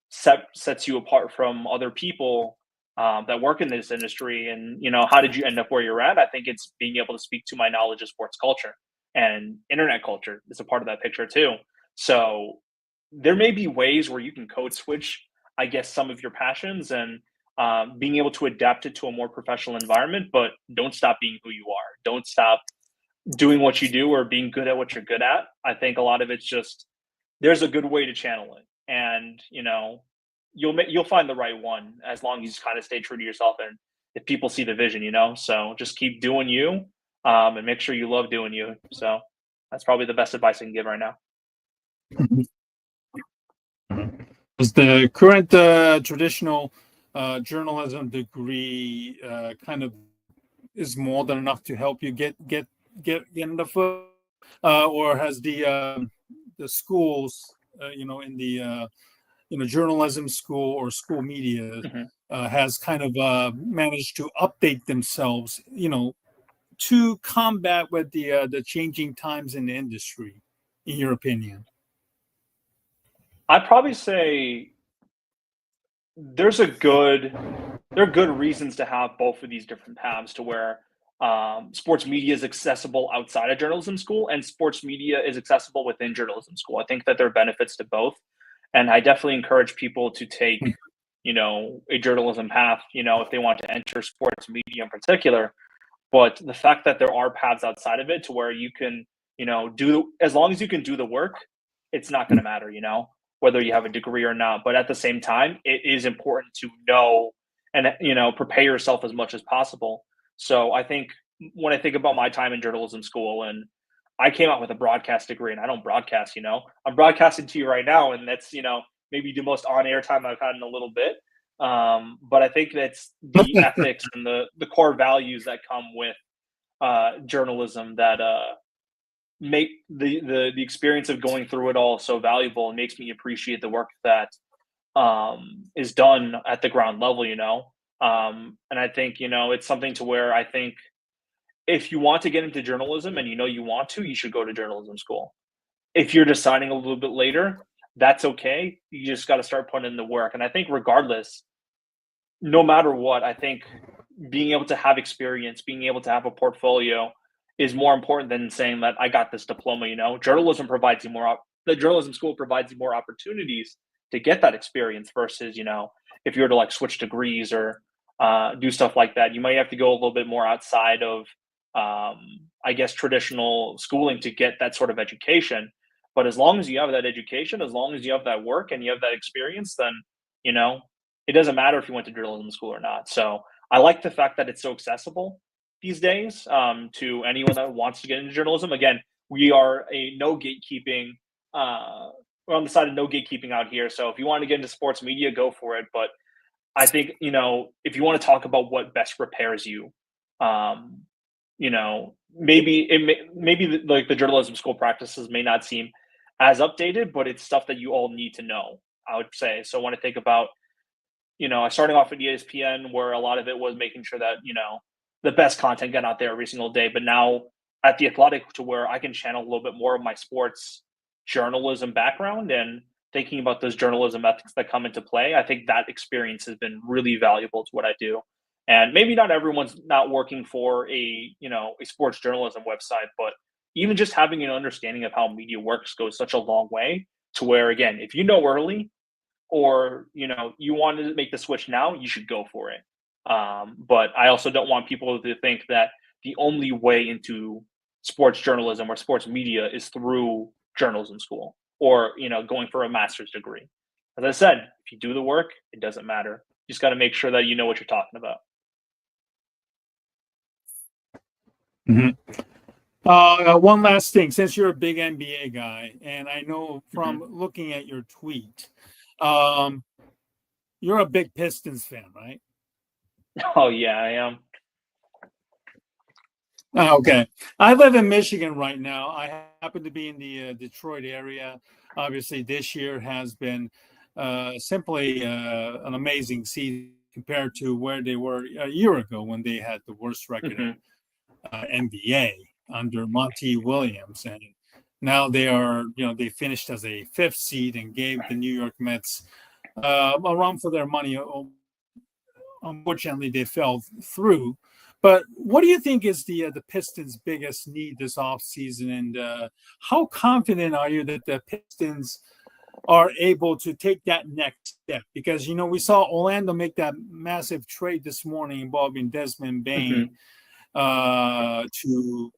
sets you apart from other people that work in this industry, and how did you end up where you're at? I think it's being able to speak to my knowledge of sports culture, and internet culture is a part of that picture too. So there may be ways where you can code switch, I guess, some of your passions, and being able to adapt it to a more professional environment, but don't stop being who you are. Don't stop doing what you do or being good at what you're good at. I think a lot of it's just, there's a good way to channel it, and you'll find the right one, as long as you just kind of stay true to yourself, and if people see the vision, so just keep doing you, and make sure you love doing you. So that's probably the best advice I can give right now. Is the current traditional journalism degree kind of is more than enough to help you get in the foot, or has the schools, in the journalism school or school media, has kind of managed to update themselves, to combat with the changing times in the industry, in your opinion? I'd probably say there are good reasons to have both of these different paths, to where sports media is accessible outside of journalism school and sports media is accessible within journalism school. I think that there are benefits to both, and I definitely encourage people to take a journalism path, if they want to enter sports media in particular. But the fact that there are paths outside of it to where you can, as long as you can do the work, it's not going to matter, whether you have a degree or not. But at the same time, it is important to know and, prepare yourself as much as possible. So I think when I think about my time in journalism school, and I came out with a broadcast degree, and I don't broadcast, I'm broadcasting to you right now, and that's, maybe the most on air time I've had in a little bit. But I think that's the ethics and the core values that come with journalism that make the experience of going through it all so valuable, and makes me appreciate the work that is done at the ground level. And I think it's something to where I think if you want to get into journalism and you want to, you should go to journalism school. If you're deciding a little bit later, that's okay. You just got to start putting in the work. And I think regardless, no matter what, I think being able to have experience, being able to have a portfolio is more important than saying that I got this diploma. Journalism provides you more, the journalism school provides you more opportunities to get that experience versus, if you were to like switch degrees or do stuff like that, you might have to go a little bit more outside of, I guess, traditional schooling to get that sort of education. But as long as you have that education, as long as you have that work and you have that experience, then, it doesn't matter if you went to journalism school or not. So I like the fact that it's so accessible these days to anyone that wants to get into journalism. Again, we are a no gatekeeping, we're on the side of no gatekeeping out here. So if you want to get into sports media, go for it. But I think, if you want to talk about what best prepares you, maybe like the journalism school practices may not seem as updated, but it's stuff that you all need to know, I would say. So when I think about, starting off at ESPN, where a lot of it was making sure that, the best content got out there every single day. But now at The Athletic, to where I can channel a little bit more of my sports journalism background and thinking about those journalism ethics that come into play, I think that experience has been really valuable to what I do. And maybe not everyone's not working for a sports journalism website, but even just having an understanding of how media works goes such a long way to where, again, if you know early, or you wanted to make the switch now, you should go for it. But I also don't want people to think that the only way into sports journalism or sports media is through journalism school or going for a master's degree. As I said, if you do the work, it doesn't matter. You just got to make sure that you know what you're talking about. Mm-hmm. One last thing, since you're a big NBA guy, and I know from looking at your tweet, you're a big Pistons fan, right? Oh yeah, I am. Okay. I live in Michigan right now. I happen to be in the Detroit area. Obviously, this year has been simply an amazing season compared to where they were a year ago when they had the worst record in NBA under Monty Williams. And now they are, they finished as a fifth seed and gave the New York Mets a run for their money. Unfortunately, they fell through. But what do you think is the Pistons' biggest need this offseason? And how confident are you that the Pistons are able to take that next step? Because, we saw Orlando make that massive trade this morning involving Desmond Bain to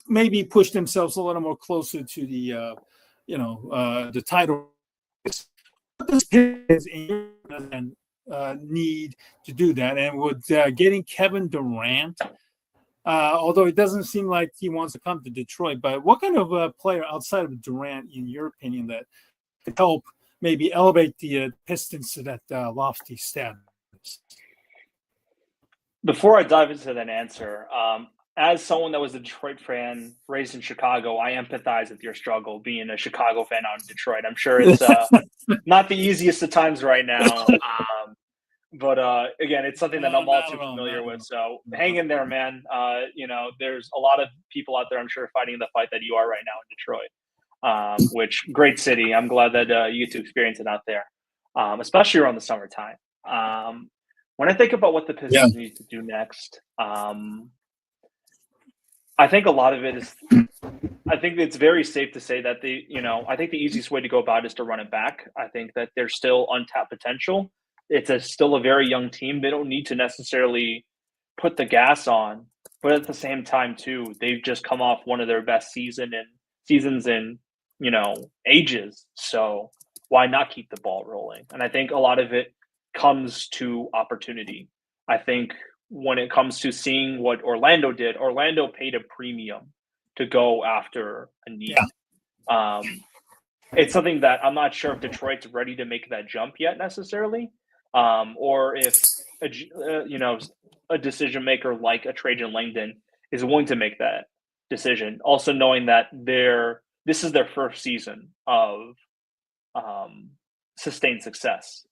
maybe push themselves a little more closer to the, the title. What does Pistons need to do that? And with getting Kevin Durant, although it doesn't seem like he wants to come to Detroit, but what kind of player outside of Durant, in your opinion, that could help maybe elevate the Pistons to that lofty status? Before I dive into that answer, as someone that was a Detroit fan raised in Chicago, I empathize with your struggle being a Chicago fan out in Detroit. I'm sure it's not the easiest of times right now. But again, it's something that I'm all too familiar with. So hang in there, man. There's a lot of people out there, I'm sure, fighting the fight that you are right now in Detroit, which great city. I'm glad that you get to experience it out there, especially around the summertime. When I think about what the Pistons need to do next, I think a lot of it is, I think it's very safe to say that I think the easiest way to go about it is to run it back. I think that there's still untapped potential. It's still a very young team. They don't need to necessarily put the gas on, but at the same time too, they've just come off one of their best seasons in, ages. So why not keep the ball rolling? And I think a lot of it comes to opportunity. I think when it comes to seeing what Orlando did, Orlando paid a premium to go after a need. Um, it's something that I'm not sure if Detroit's ready to make that jump yet necessarily, or if a decision maker like a Trajan Langdon is willing to make that decision. Also knowing that this is their first season of sustained success.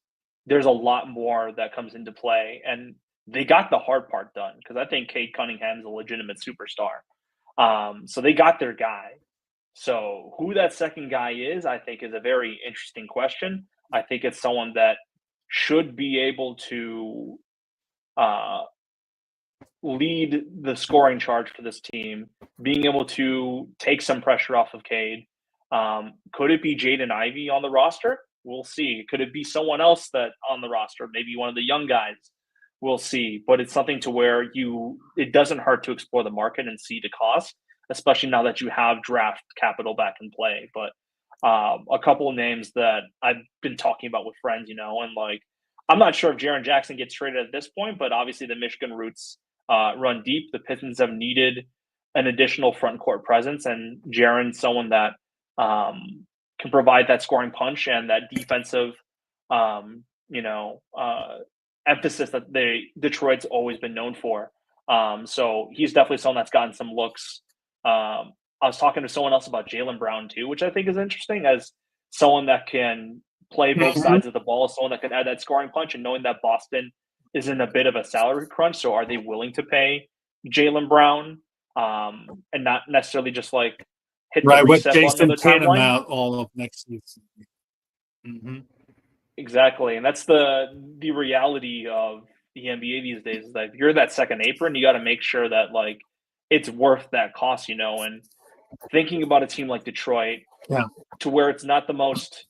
There's a lot more that comes into play, and they got the hard part done because I think Cade Cunningham's a legitimate superstar. So they got their guy. So who that second guy is, I think, is a very interesting question. I think it's someone that should be able to lead the scoring charge for this team, being able to take some pressure off of Cade. Could it be Jaden Ivey on the roster? We'll see. Could it be someone else that on the roster? Maybe one of the young guys. We'll see. But it's something to where it doesn't hurt to explore the market and see the cost, especially now that you have draft capital back in play. But a couple of names that I've been talking about with friends, and like, I'm not sure if Jaren Jackson gets traded at this point, but obviously the Michigan roots run deep. The Pistons have needed an additional front court presence, and Jaren's someone that can provide that scoring punch and that defensive, emphasis that Detroit's always been known for. So he's definitely someone that's gotten some looks. I was talking to someone else about Jaylen Brown too, which I think is interesting as someone that can play both sides of the ball, someone that can add that scoring punch, and knowing that Boston is in a bit of a salary crunch. So are they willing to pay Jaylen Brown and not necessarily just like hit the reset button on the timeline? Out all of next season. Mm-hmm. Exactly, and that's the reality of the NBA these days. Is that if you're that second apron, you got to make sure that like it's worth that cost, And thinking about a team like Detroit, to where it's not the most,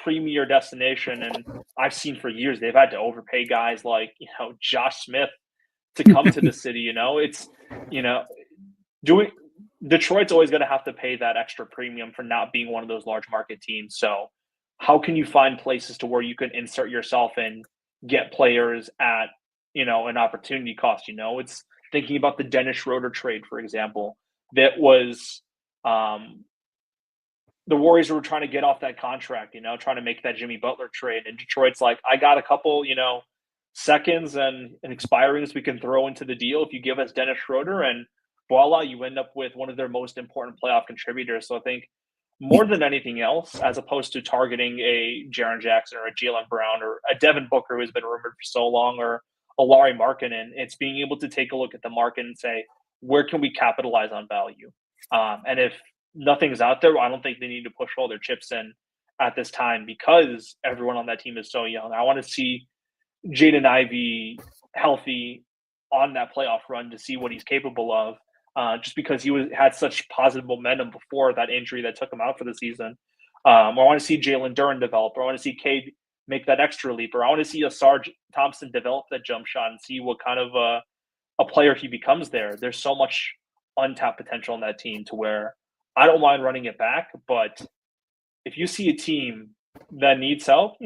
premier destination, and I've seen for years they've had to overpay guys like Josh Smith to come to the city. It's doing. Detroit's always going to have to pay that extra premium for not being one of those large market teams. So how can you find places to where you can insert yourself and get players at, an opportunity cost? It's thinking about the Dennis Schroeder trade, for example, that was the Warriors were trying to get off that contract, trying to make that Jimmy Butler trade. And Detroit's like, I got a couple, seconds and expirings we can throw into the deal if you give us Dennis Schroeder, and voila, you end up with one of their most important playoff contributors. So I think more than anything else, as opposed to targeting a Jaren Jackson or a Jaylen Brown or a Devin Booker who has been rumored for so long, or a Lauri Markkanen, it's being able to take a look at the market and say, where can we capitalize on value? And if nothing's out there, I don't think they need to push all their chips in at this time because everyone on that team is so young. I want to see Jaden Ivey healthy on that playoff run to see what he's capable of. Just because he had such positive momentum before that injury that took him out for the season. I want to see Jalen Duren develop. Or I want to see Cade make that extra leap. Or I want to see a Sarge Thompson develop that jump shot and see what kind of a player he becomes there. There's so much untapped potential in that team to where I don't mind running it back. But if you see a team that needs help,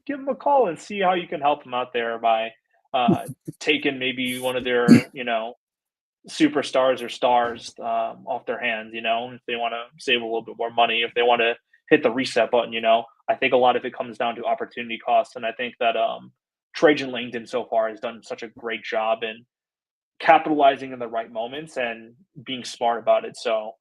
give them a call and see how you can help them out there by taking maybe one of their, superstars or stars off their hands, if they want to save a little bit more money, if they want to hit the reset button, I think a lot of it comes down to opportunity costs. And I think that Trajan Langdon so far has done such a great job in capitalizing in the right moments and being smart about it. So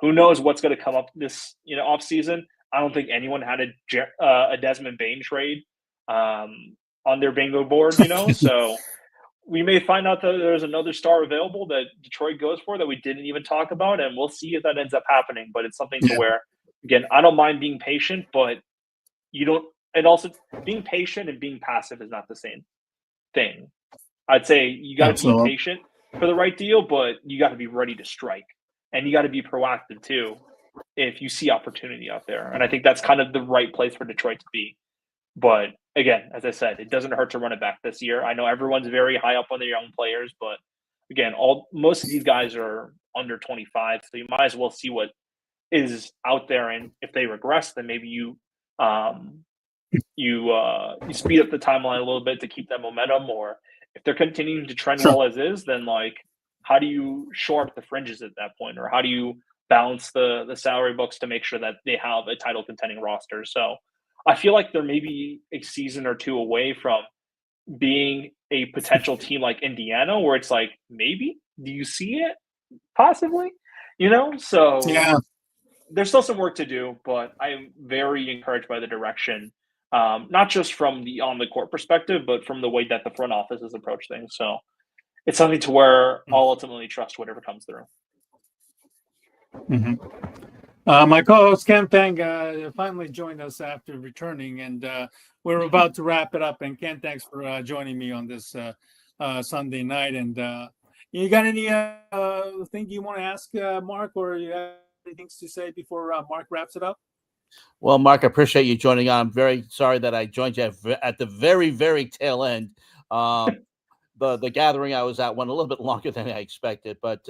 who knows what's going to come up this, off season. I don't think anyone had a Desmond Bane trade on their bingo board, so we may find out that there's another star available that Detroit goes for that we didn't even talk about, and we'll see if that ends up happening. But it's something to where, again, I don't mind being patient, but you don't – and also being patient and being passive is not the same thing. I'd say you got to be patient for the right deal, but you got to be ready to strike. And you got to be proactive too if you see opportunity out there. And I think that's kind of the right place for Detroit to be. But again, as I said, it doesn't hurt to run it back this year. I know everyone's very high up on the young players, but again, all most of these guys are under 25, so you might as well see what is out there, and if they regress, then maybe um, you speed up the timeline a little bit to keep that momentum, or if they're continuing to trend Sure. well as is, then like how do you shore up the fringes at that point, or how do you balance the salary books to make sure that they have a title contending roster? So I feel like they're maybe a season or two away from being a potential team like Indiana, where it's like maybe do you see it possibly, So Yeah. there's still some work to do, but I'm very encouraged by the direction, not just from the on the court perspective, but from the way that the front office has approached things. So it's something to where I'll ultimately trust whatever comes through. Mhm. My co-host Ken Fang finally joined us after returning, and we're about to wrap it up. And Ken, thanks for joining me on this Sunday night. And you got any thing you want to ask Mark, or you have anything to say before Mark wraps it up? Well, Mark, I appreciate you joining on. I'm very sorry that I joined you at the very, very tail end. The gathering I was at went a little bit longer than I expected, but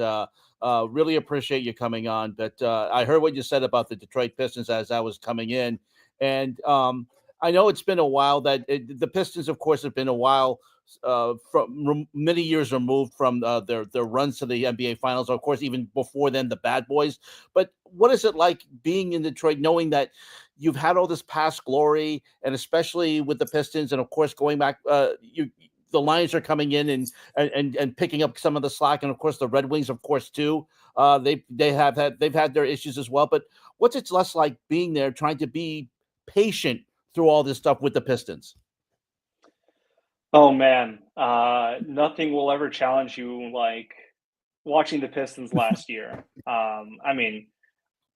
really appreciate you coming on. But I heard what you said about the Detroit Pistons as I was coming in, and I know it's been a while that the Pistons, of course, have been a while from many years removed from their runs to the NBA Finals. Of course, even before then, the Bad Boys. But what is it like being in Detroit, knowing that you've had all this past glory, and especially with the Pistons, and of course, going back, the Lions are coming in and picking up some of the slack, and of course the Red Wings, of course, too. They've had their issues as well. But what's it less like being there, trying to be patient through all this stuff with the Pistons? Oh man, nothing will ever challenge you like watching the Pistons last year. I mean,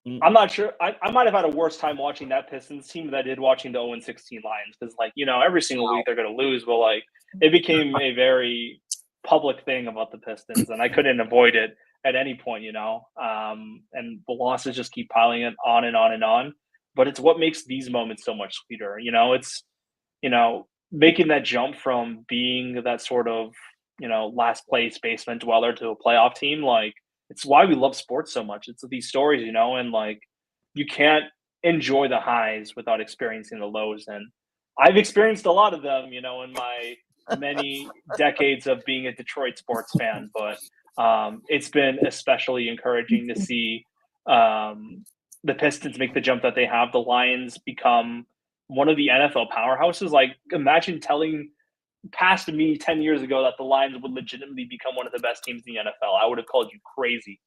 I'm Mm. not sure. I might have had a worse time watching that Pistons team than I did watching the 0-16 Lions, because, like, every single week they're going to lose, but like it became a very public thing about the Pistons, and I couldn't avoid it at any point. And the losses just keep piling it on and on and on. But it's what makes these moments so much sweeter. It's making that jump from being that sort of last place basement dweller to a playoff team, like it's why we love sports so much. It's these stories, and like you can't enjoy the highs without experiencing the lows. And I've experienced a lot of them, in my many decades of being a Detroit sports fan. But it's been especially encouraging to see the Pistons make the jump that they have. The Lions become one of the NFL powerhouses. Like, imagine telling past me 10 years ago that the Lions would legitimately become one of the best teams in the NFL. I would have called you crazy.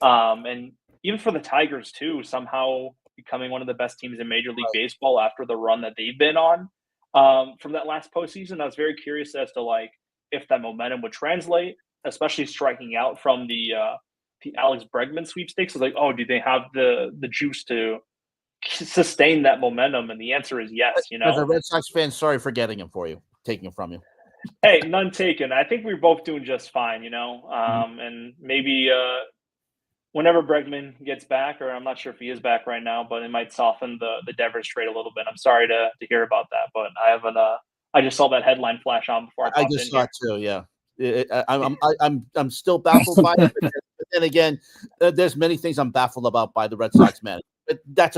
And even for the Tigers, too, somehow becoming one of the best teams in Major League Baseball after the run that they've been on from that last postseason. I was very curious as to, like, if that momentum would translate, especially striking out from the Alex Bregman sweepstakes. I was like, oh, do they have the juice to sustain that momentum? And the answer is yes. As a Red Sox fan, sorry for getting him for you, taking him from you. Hey, none taken. I think we're both doing just fine, Mhm. and maybe whenever Bregman gets back, or I'm not sure if he is back right now, but it might soften the Devers trade a little bit. I'm sorry to hear about that, but I haven't. I just saw that headline flash on before I I popped just in saw here. it too. Yeah, I'm still baffled by it. But then again, there's many things I'm baffled about by the Red Sox man. But that's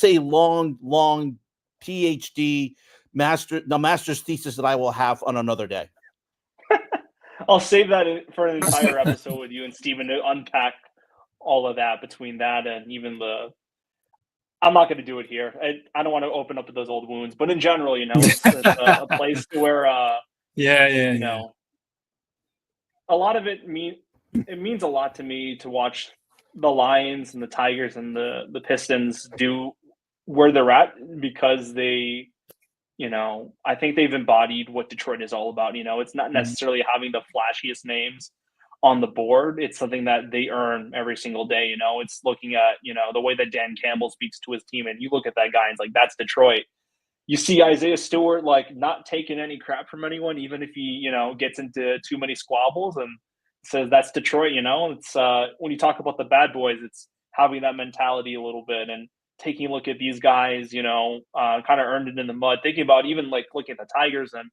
a long PhD master's thesis that I will have on another day. I'll save that for an entire episode with you and Steven to unpack all of that between that and even the. I'm not going to do it here. I don't want to open up to those old wounds, but in general, it's a place where you Yeah. know a lot of it means a lot to me to watch the Lions and the Tigers and the Pistons do where they're at, because I think they've embodied what Detroit is all about. It's not Mhm. necessarily having the flashiest names on the board. It's something that they earn every single day. It's looking at, the way that Dan Campbell speaks to his team, and you look at that guy and it's like, that's Detroit. You see Isaiah Stewart, like, not taking any crap from anyone, even if he, gets into too many squabbles, and says that's Detroit. It's when you talk about the bad boys, it's having that mentality a little bit and taking a look at these guys, kind of earned it in the mud. Thinking about even like looking at the Tigers and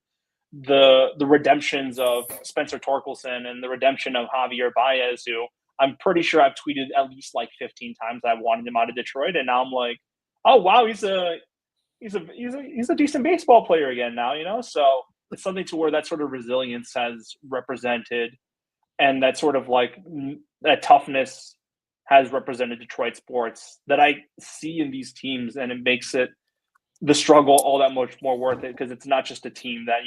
the redemptions of Spencer Torkelson and the redemption of Javier Baez, who I'm pretty sure I've tweeted at least like 15 times I wanted him out of Detroit, and now I'm like, oh wow, he's a decent baseball player again now, So it's something to where that sort of resilience has represented, and that sort of like that toughness has represented Detroit sports that I see in these teams, and it makes it the struggle all that much more worth it, because it's not just a team that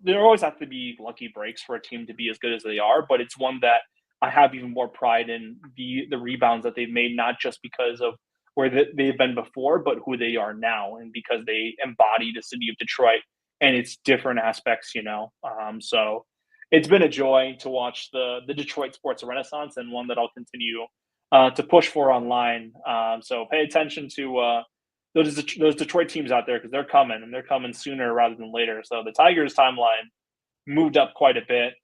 there always have to be lucky breaks for a team to be as good as they are, but it's one that I have even more pride in the rebounds that they've made, not just because of where they've been before, but who they are now, and because they embody the city of Detroit and its different aspects. So it's been a joy to watch the Detroit sports renaissance, and one that I'll continue to push for online. So pay attention to those Detroit teams out there, because they're coming, and they're coming sooner rather than later. So the Tigers timeline moved up quite a bit.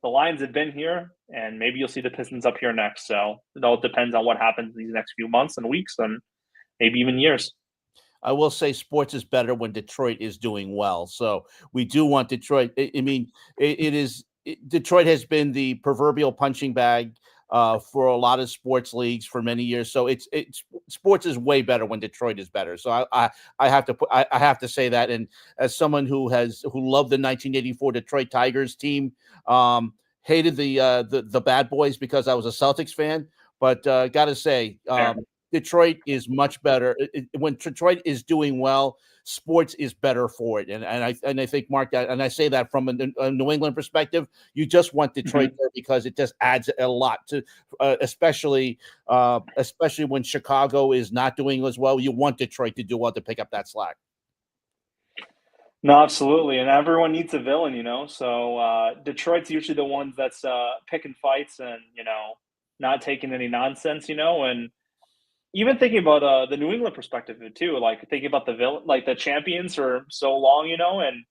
The Lions have been here, and maybe you'll see the Pistons up here next. So it all depends on what happens these next few months and weeks, and maybe even years. I will say sports is better when Detroit is doing well. So we do want Detroit. I mean, Detroit has been the proverbial punching bag for a lot of sports leagues for many years. So it's sports is way better when Detroit is better. So I have to say that. And as someone who loved the 1984 Detroit Tigers team, hated the bad boys because I was a Celtics fan, but got to say, Detroit is much better. When Detroit is doing well, sports is better for it. And I think, Mark, and I say that from a New England perspective, you just want Detroit there because it just adds a lot to, especially when Chicago is not doing as well. You want Detroit to do well to pick up that slack. No, absolutely. And everyone needs a villain, So Detroit's usually the ones that's picking fights and, not taking any nonsense, and even thinking about the New England perspective too, like thinking about the villain, like the champions for so long, and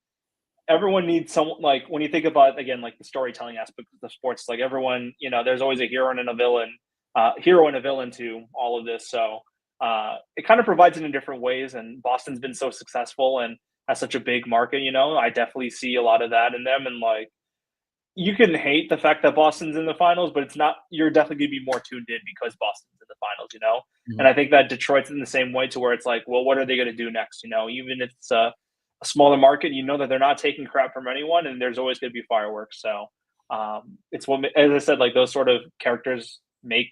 everyone needs someone, like when you think about, again, like the storytelling aspect of the sports, like everyone, there's always a hero and a villain to all of this. So it kind of provides it in different ways. And Boston's been so successful and has such a big market, I definitely see a lot of that in them. And like, you can hate the fact that Boston's in the finals, but it's not, you're definitely going to be more tuned in because Boston's in the finals, And I think that Detroit's in the same way, to where it's like, well, what are they going to do next? Even if it's a smaller market, that they're not taking crap from anyone, and there's always going to be fireworks. So it's what, as I said, like those sort of characters make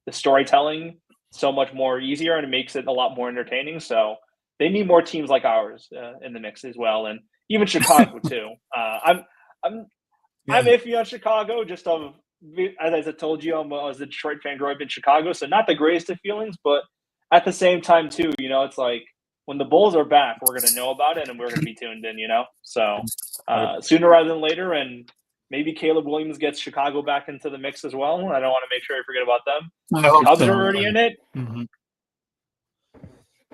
the storytelling so much more easier, and it makes it a lot more entertaining. So they need more teams like ours in the mix as well. And even Chicago too. I'm iffy on Chicago, just as I told you, I was a Detroit fan growing up in Chicago, so not the greatest of feelings, but at the same time too, it's like when the Bulls are back, we're going to know about it and we're going to be tuned in, So sooner rather than later, and maybe Caleb Williams gets Chicago back into the mix as well. I don't want to make sure I forget about them. The Cubs are already in it. Mm-hmm.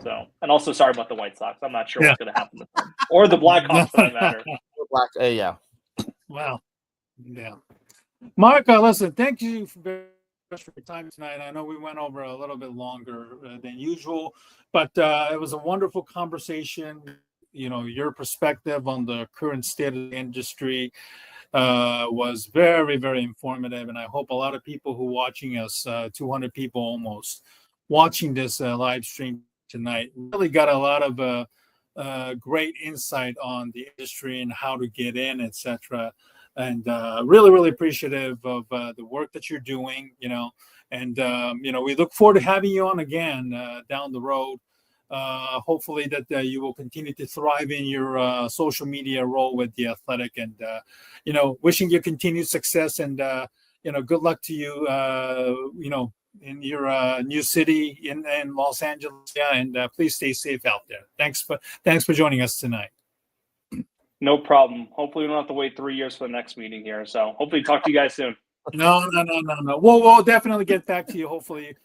So, and also sorry about the White Sox. I'm not sure what's going to happen with them, or the Blackhawks for that matter. Yeah. Wow. Yeah. Mark, listen, thank you very much for your time tonight. I know we went over a little bit longer than usual, but it was a wonderful conversation. Your perspective on the current state of the industry was very, very informative. And I hope a lot of people who are watching us, 200 people almost, watching this live stream tonight, really got a lot of great insight on the industry and how to get in, etc. And really, really appreciative of the work that you're doing, and, we look forward to having you on again down the road. Hopefully that you will continue to thrive in your social media role with The Athletic, and, wishing you continued success, and, good luck to you, in your new city in Los Angeles. Yeah. And please stay safe out there. Thanks for joining us tonight. No problem. Hopefully we don't have to wait 3 years for the next meeting here. So hopefully talk to you guys soon. No. We'll definitely get back to you, hopefully,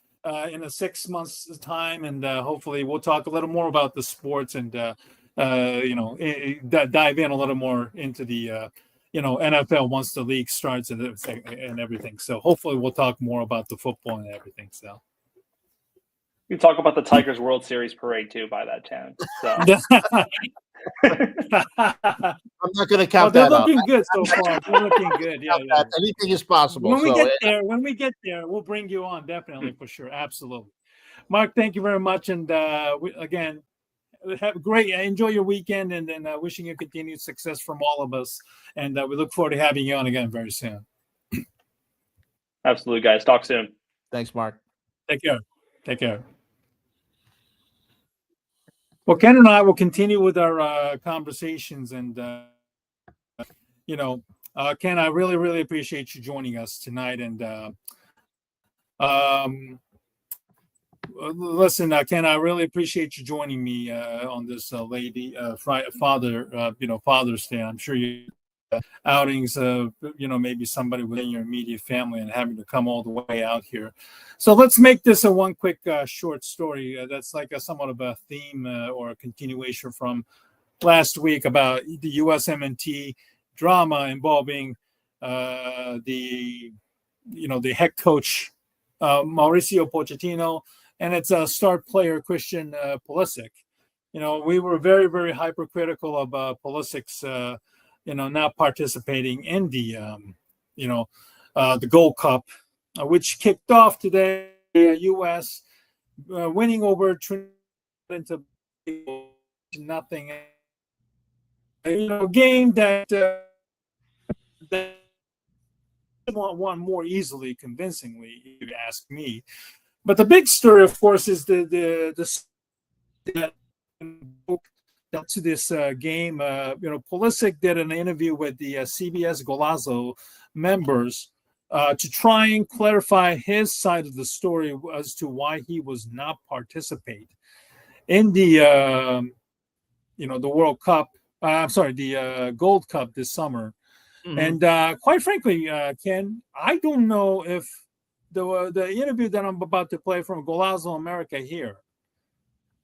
in a 6 months time. And hopefully we'll talk a little more about the sports, and, dive in a little more into the, NFL once the league starts and everything. So hopefully we'll talk more about the football and everything. So You talk about the Tigers World Series parade too by that time. So I'm not going to Well, count they're that out. looking good so far. They're looking good. Yeah, yeah. Anything is possible. When we So get there, we'll bring you on definitely for sure. Absolutely. Mark, thank you very much. And again, have great, enjoy your weekend, and then wishing you continued success from all of us. And we look forward to having you on again very soon. absolutely, guys. Talk soon. Thanks, Mark. Take care. Take care. Well, Ken and I will continue with our conversations, and Ken, I really, really appreciate you joining us tonight. And listen, Ken, I really appreciate you joining me on this Father's Day. I'm sure you outings of maybe somebody within your immediate family and having to come all the way out here. So let's make this a one quick short story that's like somewhat of a theme or a continuation from last week about the USMNT drama involving the head coach Mauricio Pochettino and its star player Christian Pulisic. We were very, very hypercritical of Pulisic's not participating in the Gold Cup, which kicked off today. U.S. Winning over Trinidad into nothing. Game that won more easily, convincingly, if you ask me. But the big story, of course, is the to this game. Pulisic did an interview with the CBS Golazo members to try and clarify his side of the story as to why he was not participating in the the World Cup. The Gold Cup this summer. Mm-hmm. And quite frankly, Ken, I don't know if the interview that I'm about to play from Golazo America here,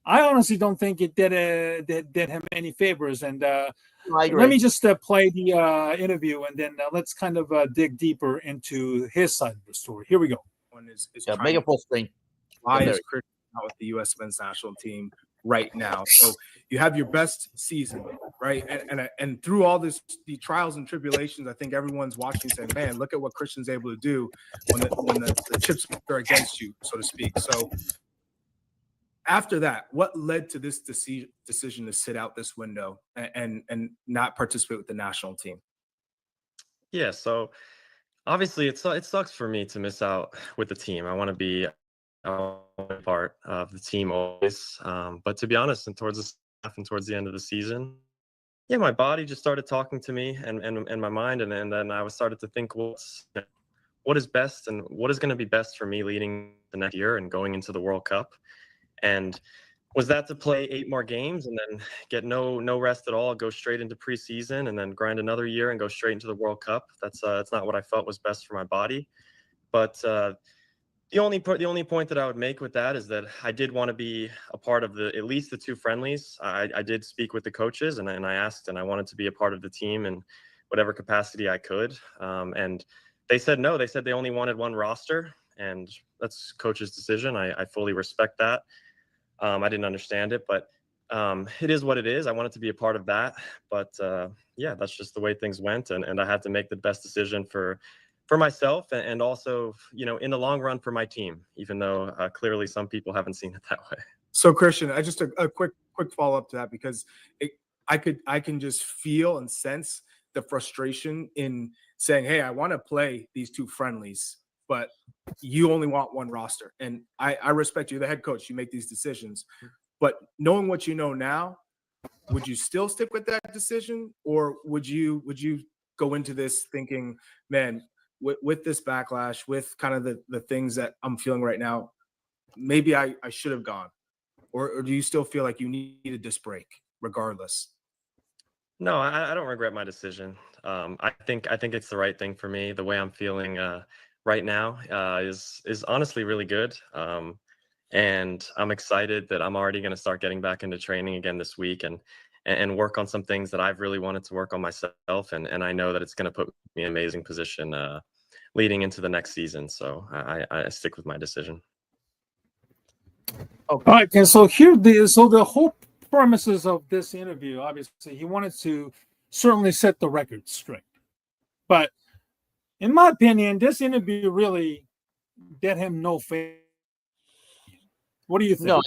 I honestly don't think it did him any favors. And let me just play the interview, and then let's kind of dig deeper into his side of the story. Here we go. Make a full screen. Why is Christian out with the U.S. men's national team right now? So you have your best season, right? And through all the trials and tribulations, I think everyone's watching saying, man, look at what Christian's able to do when the chips are against you, so to speak. So after that, what led to this decision to sit out this window and not participate with the national team? Yeah, so obviously it sucks for me to miss out with the team. I want to be part of the team always. But to be honest, and towards the staff and towards the end of the season, yeah, my body just started talking to me and my mind, and then I started to think what is best and what is going to be best for me leading the next year and going into the World Cup. And was that to play 8 more games and then get no rest at all, go straight into preseason and then grind another year and go straight into the World Cup? That's not what I felt was best for my body. But the only point that I would make with that is that I did want to be a part of at least the 2 friendlies. I did speak with the coaches and I asked, and I wanted to be a part of the team in whatever capacity I could. And they said no. They said they only wanted 1 roster, and that's coach's decision. I fully respect that. I didn't understand it, but it is what it is. I wanted to be a part of that, but yeah, that's just the way things went, and I had to make the best decision for myself and also, in the long run for my team, even though clearly some people haven't seen it that way. So Christian, I just a quick follow-up to that, because I can just feel and sense the frustration in saying, hey, I want to play these 2 friendlies, but you only want 1 roster. And I respect you, the head coach, you make these decisions. But knowing what you know now, would you still stick with that decision? Or would you go into this thinking, man, with this backlash, with kind of the things that I'm feeling right now, maybe I should have gone? Or do you still feel like you needed this break regardless? No, I don't regret my decision. I think it's the right thing for me. The way I'm feeling right now is honestly really good. And I'm excited that I'm already going to start getting back into training again this week and work on some things that I've really wanted to work on myself. And I know that it's going to put me in an amazing position leading into the next season. So I stick with my decision. All right, and so the whole premises of this interview, obviously, he wanted to certainly set the record straight. But in my opinion, this interview really did him no favor. What do you think? No,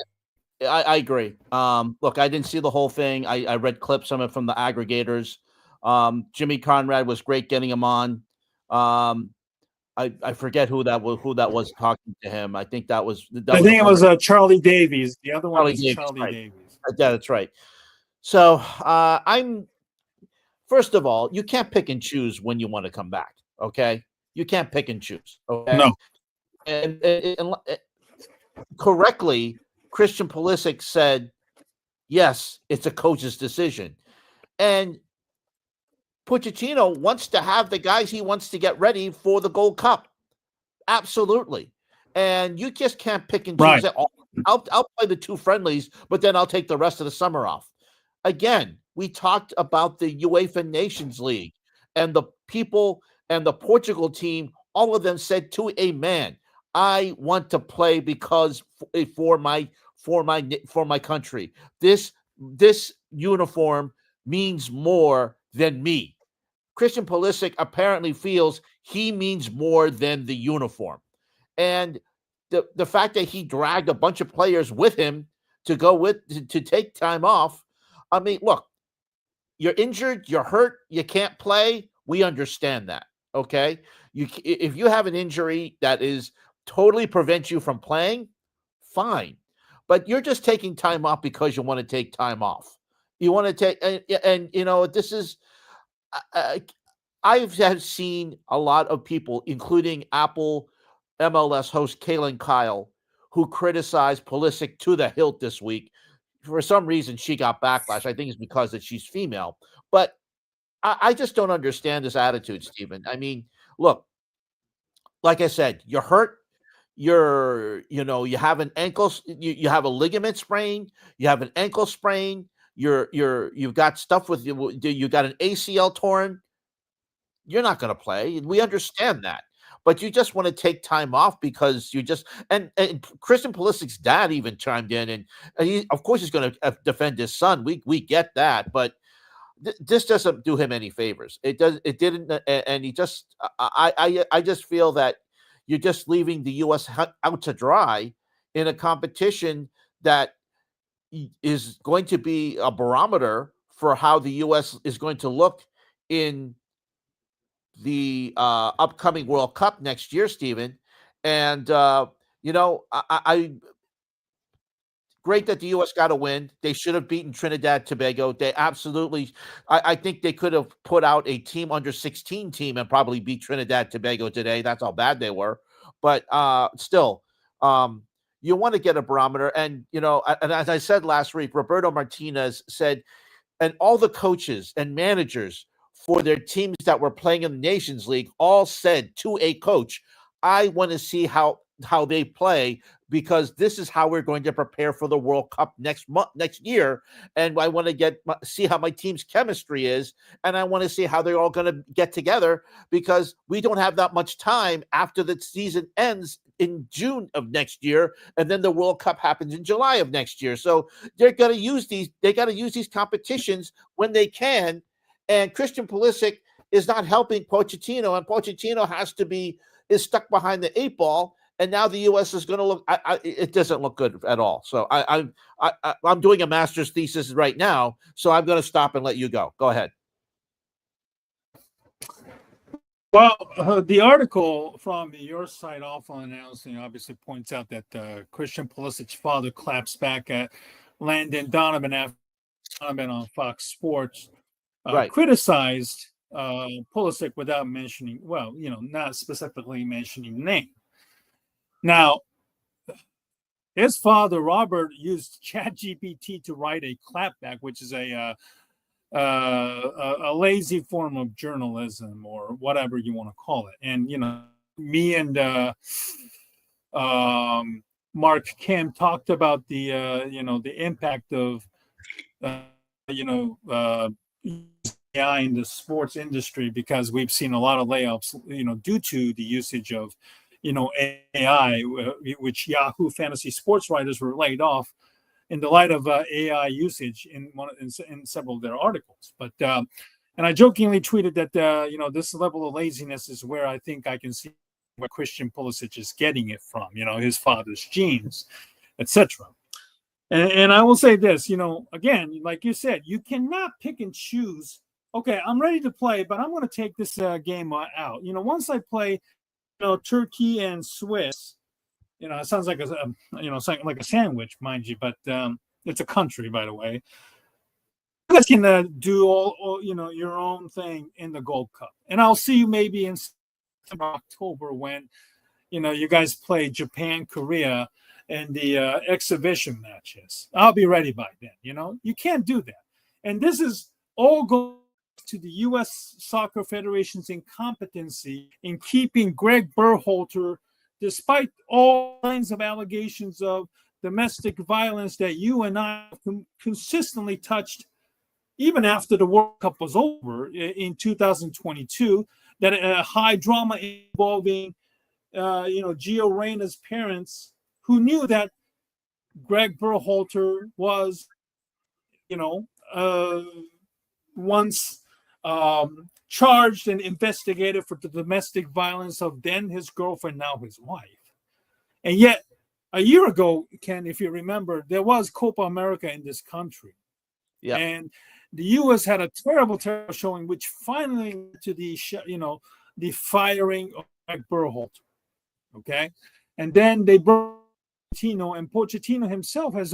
I agree. Look, I didn't see the whole thing. I read clips of it from the aggregators. Jimmy Conrad was great getting him on. I forget who that was talking to him. I think that was. I think it was Charlie Davies. The other one was Charlie right. Davies. Yeah, that's right. So I'm. First of all, you can't pick and choose when you want to come back. Okay, you can't pick and choose. Okay, No. and correctly, Christian Pulisic said, "Yes, it's a coach's decision," and Pochettino wants to have the guys he wants to get ready for the Gold Cup. Absolutely. And you just can't pick and choose. Right. I'll play the 2 friendlies, but then I'll take the rest of the summer off. Again, we talked about the UEFA Nations League and the people and the Portugal team, all of them said to a man, I want to play because for my country. This uniform means more than me. Christian Pulisic apparently feels he means more than the uniform. And the fact that he dragged a bunch of players with him to take time off. I mean, look, you're injured, you're hurt, you can't play. We understand that. Okay. If you have an injury that is totally prevents you from playing, fine. But you're just taking time off because you want to take time off. You want to take, and you know, this is, I've seen a lot of people, including Apple MLS host Kaylin Kyle, who criticized Pulisic to the hilt this week. For some reason, she got backlash. I think it's because that she's female. But I just don't understand this attitude, Stephen. I mean, look, like I said, you're hurt. You have an ankle, you have a ligament sprain, you have an ankle sprain, you've got stuff with you got an ACL torn. You're not going to play. We understand that. But you just want to take time off because you just and Christian Pulisic's dad even chimed in and he, of course, he's going to defend his son. We get that, but this doesn't do him any favors. It does. It didn't, and he just. I just feel that you're just leaving the U.S. out to dry in a competition that is going to be a barometer for how the U.S. is going to look in the upcoming World Cup next year, Stephen. And I great that the U.S. got a win. They should have beaten Trinidad Tobago. They absolutely, I think they could have put out a team under 16 team and probably beat Trinidad Tobago today. That's how bad they were. But still, you want to get a barometer. And, and as I said last week, Roberto Martinez said, and all the coaches and managers for their teams that were playing in the Nations League all said to a coach, I want to see how they play because this is how we're going to prepare for the World Cup next year. And I want to see how my team's chemistry is. And I want to see how they're all going to get together because we don't have that much time after the season ends in June of next year. And then the World Cup happens in July of next year. So they're going to use these competitions when they can. And Christian Pulisic is not helping Pochettino, and Pochettino is stuck behind the 8 ball. And now the U.S. is going to look. It doesn't look good at all. So I'm doing a master's thesis right now. So I'm going to stop and let you go. Go ahead. Well, the article from your site, Awful Announcing, obviously points out that Christian Pulisic's father claps back at Landon Donovan after Donovan on Fox Sports. Right. Criticized Pulisic without mentioning, not specifically mentioning the name. Now, his father, Robert, used ChatGPT to write a clapback, which is a lazy form of journalism or whatever you want to call it. And, me and Mark Kim talked about the impact of, AI in the sports industry because we've seen a lot of layoffs, due to the usage of AI, which Yahoo Fantasy sports writers were laid off in the light of AI usage in several of their articles. But and I jokingly tweeted that this level of laziness is where I think I can see where Christian Pulisic is getting it from. His father's genes, etc. And I will say this, again, like you said, you cannot pick and choose. Okay, I'm ready to play, but I'm going to take this game out. Once I play, Turkey and Swiss, it sounds like like a sandwich, mind you, but it's a country, by the way. You guys can do all your own thing in the Gold Cup, and I'll see you maybe in October when you guys play Japan, Korea, and the exhibition matches. I'll be ready by then. You can't do that, and this is all going to the U.S. Soccer Federation's incompetency in keeping Greg Berhalter, despite all kinds of allegations of domestic violence that you and I consistently touched, even after the World Cup was over in 2022, that a high drama involving, Gio Reyna's parents, who knew that Greg Berhalter was, once charged and investigated for the domestic violence of then his girlfriend, now his wife. And yet, a year ago, Ken, if you remember, there was Copa America in this country. Yeah. And the U.S. had a terrible showing, which finally led to the firing of Greg Berhalter. Okay. And then they brought Pochettino, and Pochettino himself has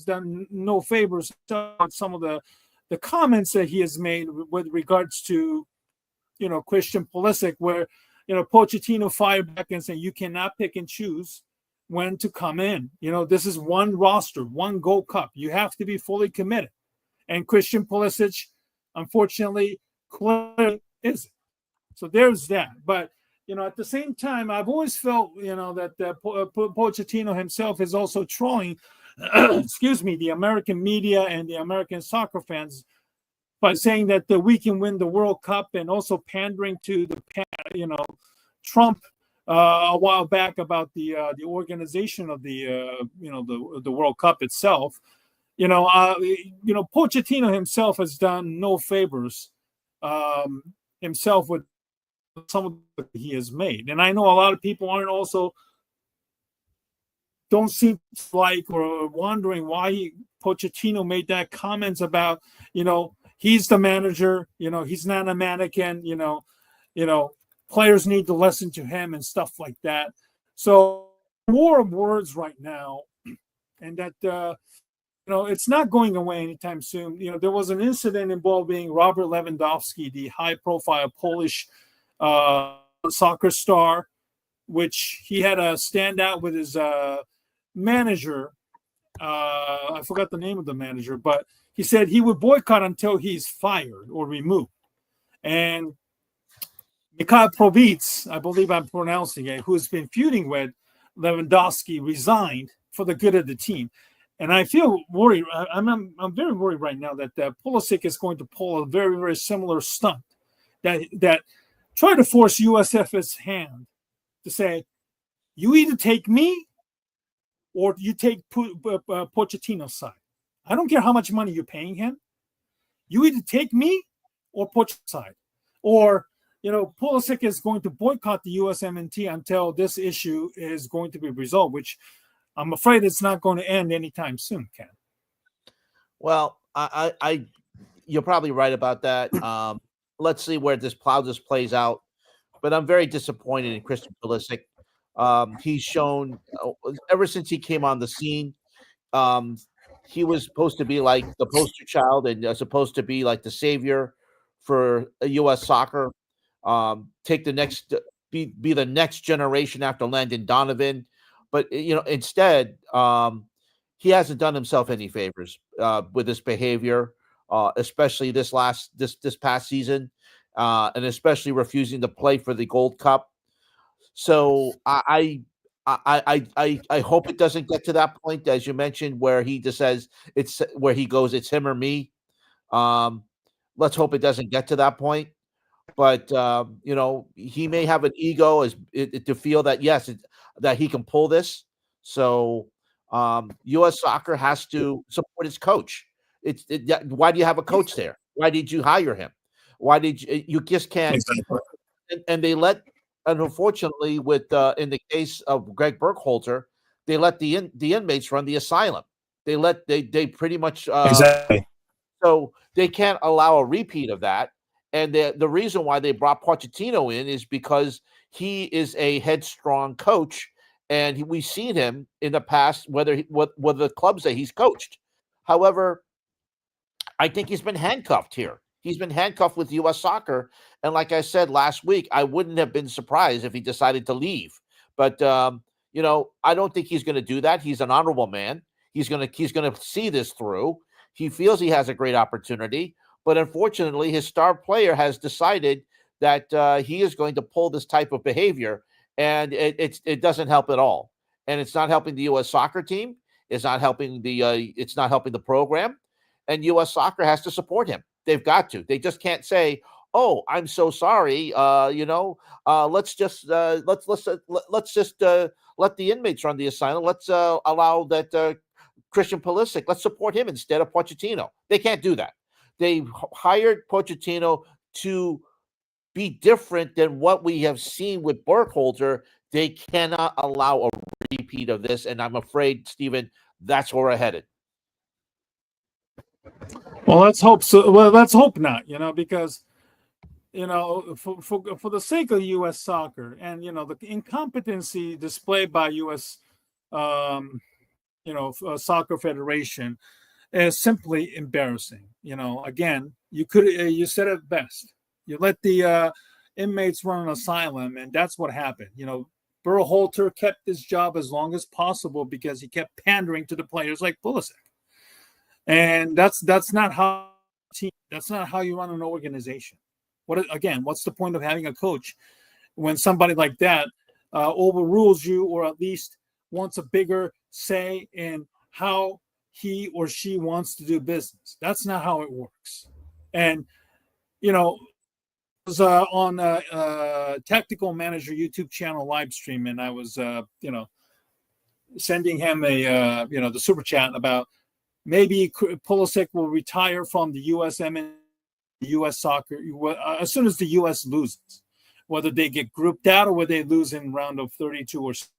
done no favors with some of the comments that he has made with regards to, Christian Pulisic, where, Pochettino fired back and said, you cannot pick and choose when to come in. This is one roster, one Gold Cup. You have to be fully committed. And Christian Pulisic, unfortunately, clearly isn't. So there's that. But, at the same time, I've always felt, that Pochettino himself is also trolling the American media and the American soccer fans by saying that we can win the World Cup, and also pandering to Trump a while back about the organization of the World Cup itself. Pochettino himself has done no favors himself with some of the he has made, and I know a lot of people don't seem like or wondering why Pochettino made that comments about, he's the manager, he's not a mannequin, players need to listen to him and stuff like that. So war of words right now, and that, it's not going away anytime soon. There was an incident involving Robert Lewandowski, the high-profile Polish soccer star, which he had a standout with his manager. I forgot the name of the manager, but he said he would boycott until he's fired or removed. And Mikhail Provic, I believe I'm pronouncing it, who's been feuding with Lewandowski, resigned for the good of the team. And I feel worried. I'm very worried right now that Pulisic is going to pull a very, very similar stunt that try to force USF's hand to say, you either take me or you take Pochettino's side. I don't care how much money you're paying him. You either take me or Pochettino's side. Or, Pulisic is going to boycott the USMNT until this issue is going to be resolved, which I'm afraid it's not going to end anytime soon, Ken. Well, I you're probably right about that. Let's see where this plays out. But I'm very disappointed in Christian Pulisic. He's shown ever since he came on the scene, he was supposed to be like the poster child and supposed to be like the savior for U.S. soccer. Take the next, be the next generation after Landon Donovan. But instead, he hasn't done himself any favors with his behavior, especially this past season, and especially refusing to play for the Gold Cup. So I hope it doesn't get to that point, as you mentioned, where he just says it's him or me. Let's hope it doesn't get to that point. but you know, he may have an ego to feel that yes, that he can pull this. So U.S. Soccer has to support its coach. Why do you have a coach there? Why did you hire him? Why did you just can't? Exactly. And they let, and unfortunately, with in the case of Greg Burkholder, they let the inmates run the asylum. They pretty much Exactly. so they can't allow a repeat of that. And the reason why they brought Pochettino in is because he is a headstrong coach, and we've seen him in the past, whether the clubs that he's coached. However, I think he's been handcuffed here. He's been handcuffed with U.S. Soccer, and like I said last week, I wouldn't have been surprised if he decided to leave. But you know, I don't think he's going to do that. He's an honorable man. He's gonna see this through. He feels he has a great opportunity, but unfortunately, his star player has decided that he is going to pull this type of behavior, and it doesn't help at all. And it's not helping the U.S. Soccer team. It's not helping the program, and U.S. Soccer has to support him. They've got to. They just can't say, "Oh, I'm so sorry." You know, let's just let the inmates run the asylum. Let's allow that Christian Pulisic. Let's support him instead of Pochettino. They can't do that. They hired Pochettino to be different than what we have seen with Burkholder. They cannot allow a repeat of this, and I'm afraid, Stephen, that's where we're headed. Well, let's hope so. Well, let's hope not. You know, because for the sake of U.S. soccer and the incompetency displayed by U.S. Soccer Federation is simply embarrassing. Again, you said it best. You let the inmates run an asylum, and that's what happened. Berhalter kept his job as long as possible because he kept pandering to the players like Pulisic. And that's not how you run an organization. What's the point of having a coach when somebody like that overrules you, or at least wants a bigger say in how he or she wants to do business? That's not how it works. And I was on Tactical Manager YouTube channel live stream, and I was sending him the super chat about maybe Pulisic will retire from the USM and U.S. soccer as soon as the U.S. loses, whether they get grouped out or whether they lose in round of 32 or 60.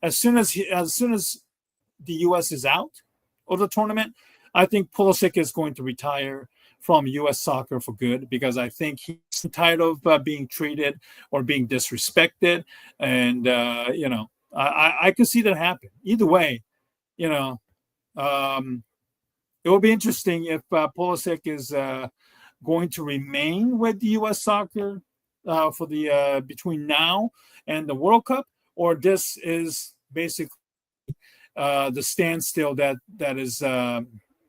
As soon as the U.S. is out of the tournament, I think Pulisic is going to retire from U.S. soccer for good, because I think he's tired of being treated or being disrespected, and I could see that happen. Either way, it will be interesting if Pulisic is going to remain with the U.S. soccer for the between now and the World Cup, or this is basically the standstill that is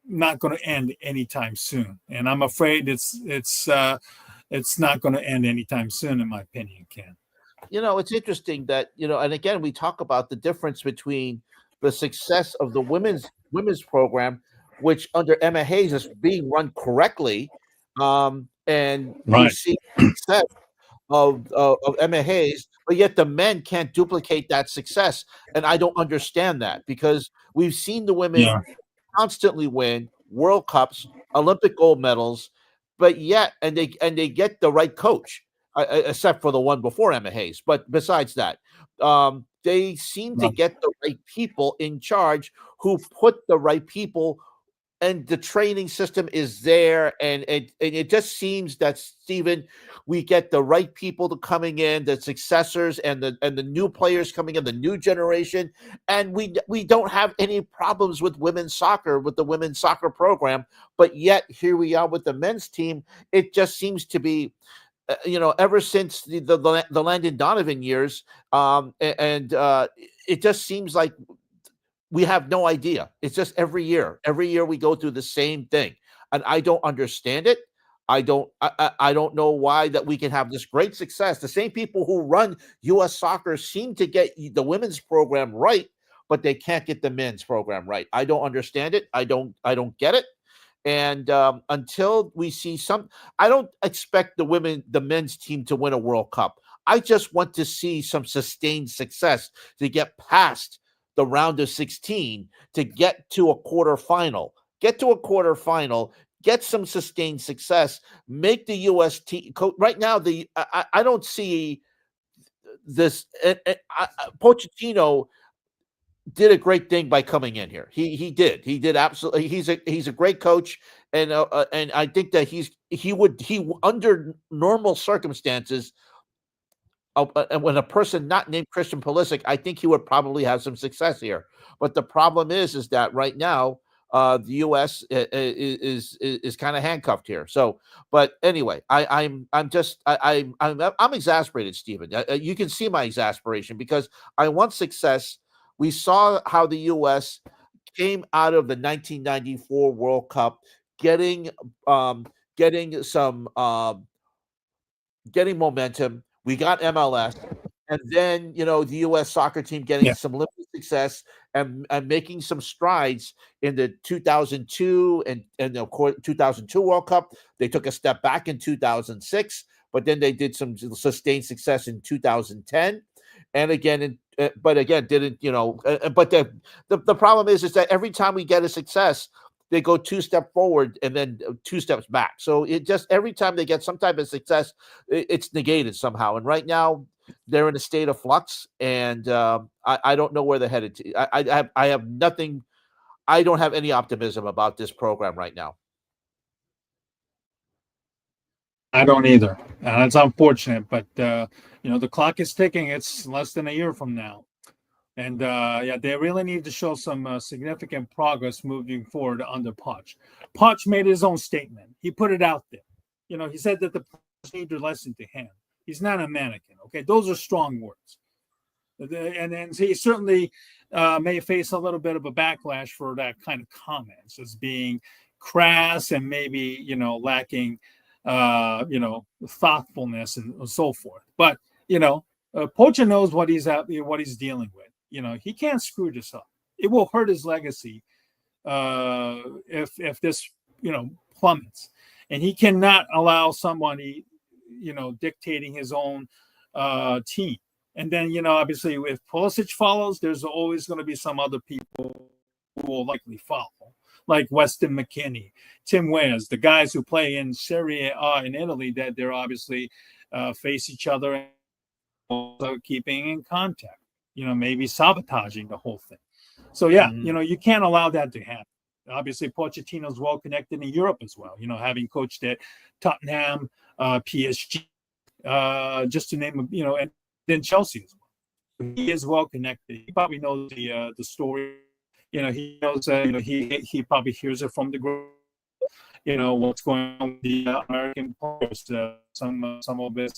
not going to end anytime soon. And I'm afraid it's not going to end anytime soon, in my opinion, Ken. It's interesting that, and again, we talk about the difference between the success of the women's program, which under Emma Hayes is being run correctly, and Right. you see the success of Emma Hayes, but yet the men can't duplicate that success, and I don't understand that, because we've seen the women constantly win World Cups, Olympic gold medals, but yet and they get the right coach, except for the one before Emma Hayes. But besides that, they seem to get the right people in charge, who put the right people, and the training system is there, and it just seems that, Stephen, we get the right people coming in, the successors and the new players coming in, the new generation, and we don't have any problems with women's soccer, with the women's soccer program. But yet here we are with the men's team. It just seems to be, ever since the Landon Donovan years, it just seems like we have no idea. It's just every year we go through the same thing, and I don't understand it. I don't know why that we can have this great success. The same people who run U.S. soccer seem to get the women's program right, but they can't get the men's program right. I don't understand it. I don't get it. And until we see I don't expect the men's team to win a World Cup. I just want to see some sustained success to get past the round of 16 to get to a quarterfinal. Get some sustained success, make the U.S. team. Right now, I don't see this. Pochettino did a great thing by coming in here. He did absolutely. He's a great coach, and I think that he under normal circumstances. And when a person not named Christian Pulisic, I think he would probably have some success here. But the problem is that right now the U.S. is kind of handcuffed here. So, but anyway, I'm exasperated, Stephen. You can see my exasperation because I want success. We saw how the U.S. came out of the 1994 World Cup, getting momentum. We got MLS, and then the U.S. soccer team getting some limited success and making some strides in the 2002 and of course 2002 World Cup. They took a step back in 2006, but then they did some sustained success in 2010, and again, but again didn't. But the problem is that every time we get a success, they go 2 steps forward and then 2 steps back. So it just every time they get some type of success, it's negated somehow. And right now, they're in a state of flux, and I don't know where they're headed to. I have nothing. I don't have any optimism about this program right now. I don't either, and it's unfortunate. But the clock is ticking. It's less than a year from now. And they really need to show some significant progress moving forward under Poch. Poch made his own statement. He put it out there. He said that the players need to listen to him. He's not a mannequin. Okay, those are strong words. And he certainly may face a little bit of a backlash for that kind of comments as being crass and maybe lacking thoughtfulness and so forth. But Pocha knows what he's dealing with. He can't screw this up. It will hurt his legacy if this plummets, and he cannot allow somebody dictating his own team. And then obviously if Pulisic follows, there's always going to be some other people who will likely follow, like Weston McKennie, Tim Weahs, the guys who play in Serie A in Italy, that they're obviously face each other and also keeping in contact. Maybe sabotaging the whole thing. So, you can't allow that to happen. Obviously, Pochettino's well connected in Europe as well, having coached at Tottenham, PSG, just to name, and then Chelsea as well. He is well connected. He probably knows the story. He knows, he probably hears it from the group. What's going on with the American players, some of his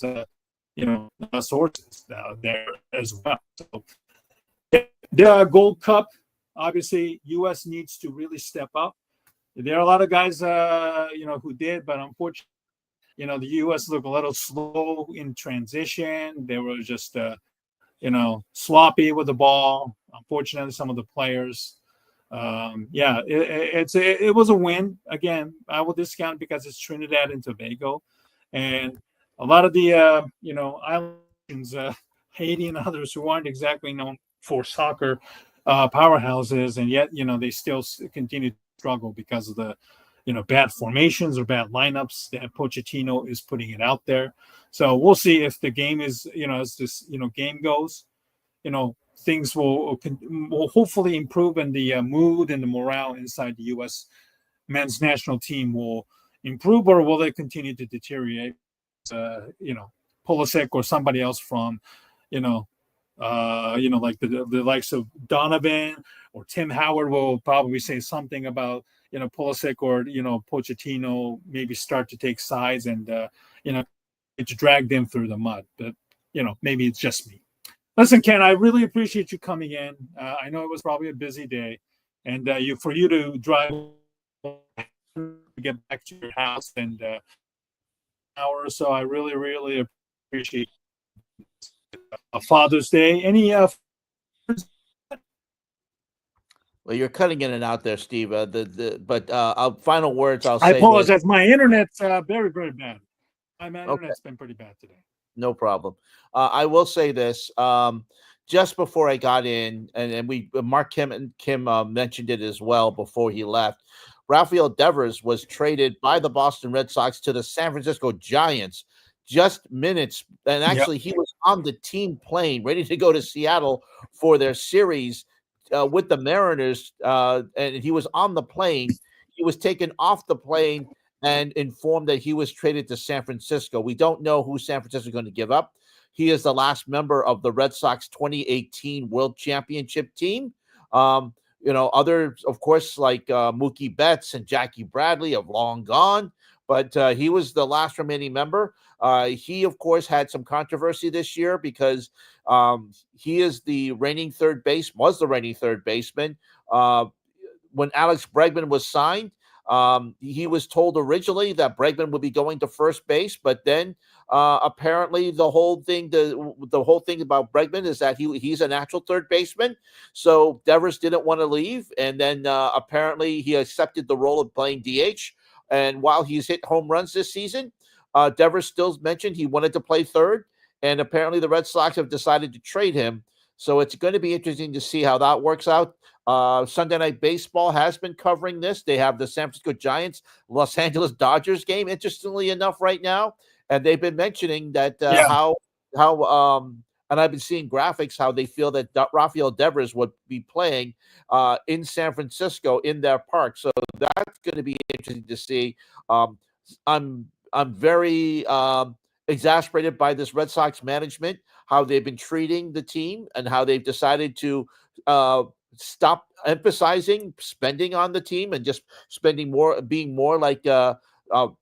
sources there as well. So the Gold Cup, obviously, U.S. needs to really step up. There are a lot of guys, who did, but unfortunately, the U.S. looked a little slow in transition. They were just, sloppy with the ball. Unfortunately, some of the players. It was a win. Again, I will discount because it's Trinidad and Tobago, and a lot of the islands, Haiti and others who aren't exactly known for soccer powerhouses, and yet they still continue to struggle because of the bad formations or bad lineups that Pochettino is putting it out there. So we'll see if the game is as this game goes. Things will hopefully improve, and the mood and the morale inside the U.S. men's national team will improve, or will they continue to deteriorate? Pulisic or somebody else from, like the likes of Donovan or Tim Howard will probably say something about, Pulisic or, Pochettino maybe start to take sides and, to drag them through the mud. But, maybe it's just me. Listen, Ken, I really appreciate you coming in. I know it was probably a busy day, and for you to drive to get back to your house and hour or so, I really, really appreciate Father's Day. Any Well, you're cutting in and out there, Steve. Final words. I'll I say apologize. My internet's very, very bad. My this. internet's been pretty bad today. No problem. I will say this. Just before I got in, and we Mark Kim mentioned it as well before he left. Rafael Devers was traded by the Boston Red Sox to the San Francisco Giants just minutes, and actually he was on the team plane ready to go to Seattle for their series with the Mariners, and he was on the plane. He was taken off the plane and informed that he was traded to San Francisco. We don't know who San Francisco is going to give up. He is the last member of the Red Sox 2018 World Championship team. Others, of course, like Mookie Betts and Jackie Bradley have long gone, but he was the last remaining member. He, of course, had some controversy this year because he is the reigning third baseman. When Alex Bregman was signed, he was told originally that Bregman would be going to first base, but then apparently the whole thing about Bregman is that he's a natural third baseman. So Devers didn't want to leave, and then apparently he accepted the role of playing DH. And while he's hit home runs this season, Devers still mentioned he wanted to play third, and apparently the Red Sox have decided to trade him. So it's going to be interesting to see how that works out. Sunday Night Baseball has been covering this. They have the San Francisco Giants, Los Angeles Dodgers game, interestingly enough, right now. And they've been mentioning that and I've been seeing graphics how they feel that Rafael Devers would be playing in San Francisco in their park. So that's going to be interesting to see. I'm very exasperated by this Red Sox management, how they've been treating the team and how they've decided to stop emphasizing spending on the team and just spending more, being more like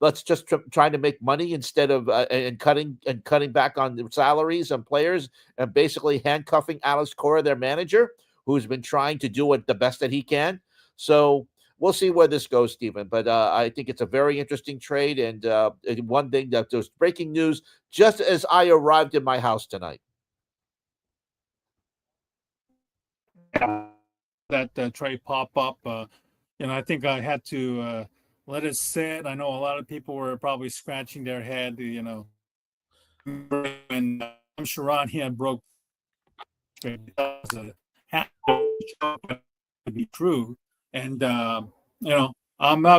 let's just trying to make money instead of and cutting back on the salaries and players, and basically handcuffing Alex Cora, their manager, who's been trying to do it the best that he can. So we'll see where this goes, Stephen. But I think it's a very interesting trade. And one thing that there's breaking news just as I arrived in my house tonight. That trade pop up. I think I had to let it sit. I know a lot of people were probably scratching their head. When Sharon he had broke to be true, and I'm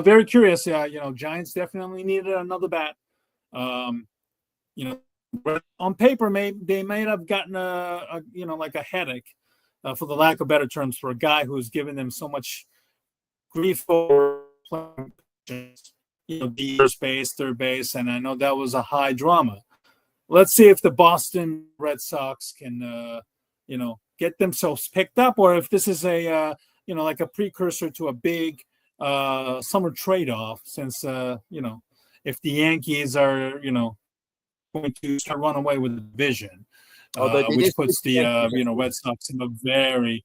very curious. Giants definitely needed another bat. On paper, they may have gotten like a headache, for the lack of better terms, for a guy who's given them so much grief for playing, first base, third base, and I know that was a high drama. Let's see if the Boston Red Sox can, get themselves picked up, or if this is a, like a precursor to a big summer trade-off. Since if the Yankees are, going to start run away with the division, which puts the Red Sox in a very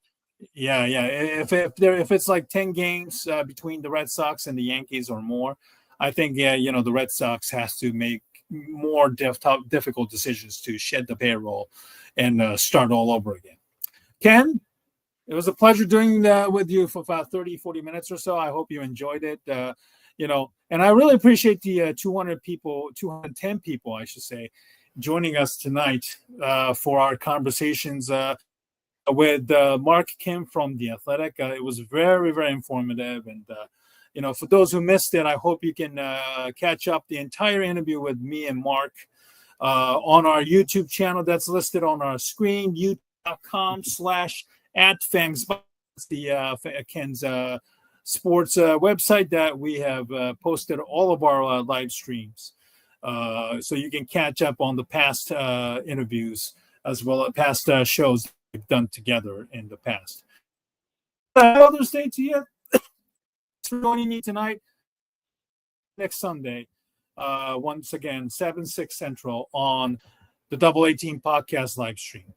If it's like 10 games between the Red Sox and the Yankees or more, I think the Red Sox has to make more difficult decisions to shed the payroll and start all over again. Ken, it was a pleasure doing that with you for about 30-40 minutes or so. I hope you enjoyed it. And I really appreciate the 210 people, I should say, joining us tonight for our conversations with Mark Kim from The Athletic. It was very, very informative. And, for those who missed it, I hope you can catch up the entire interview with me and Mark on our YouTube channel that's listed on our screen, youtube.com/@Fangs. The Ken's sports website that we have posted all of our live streams. So you can catch up on the past interviews as well as past shows we've done together in the past. Father's Day to you. Thanks for joining me tonight. Next Sunday, once again, 7/6 Central on the Double 18 podcast live stream.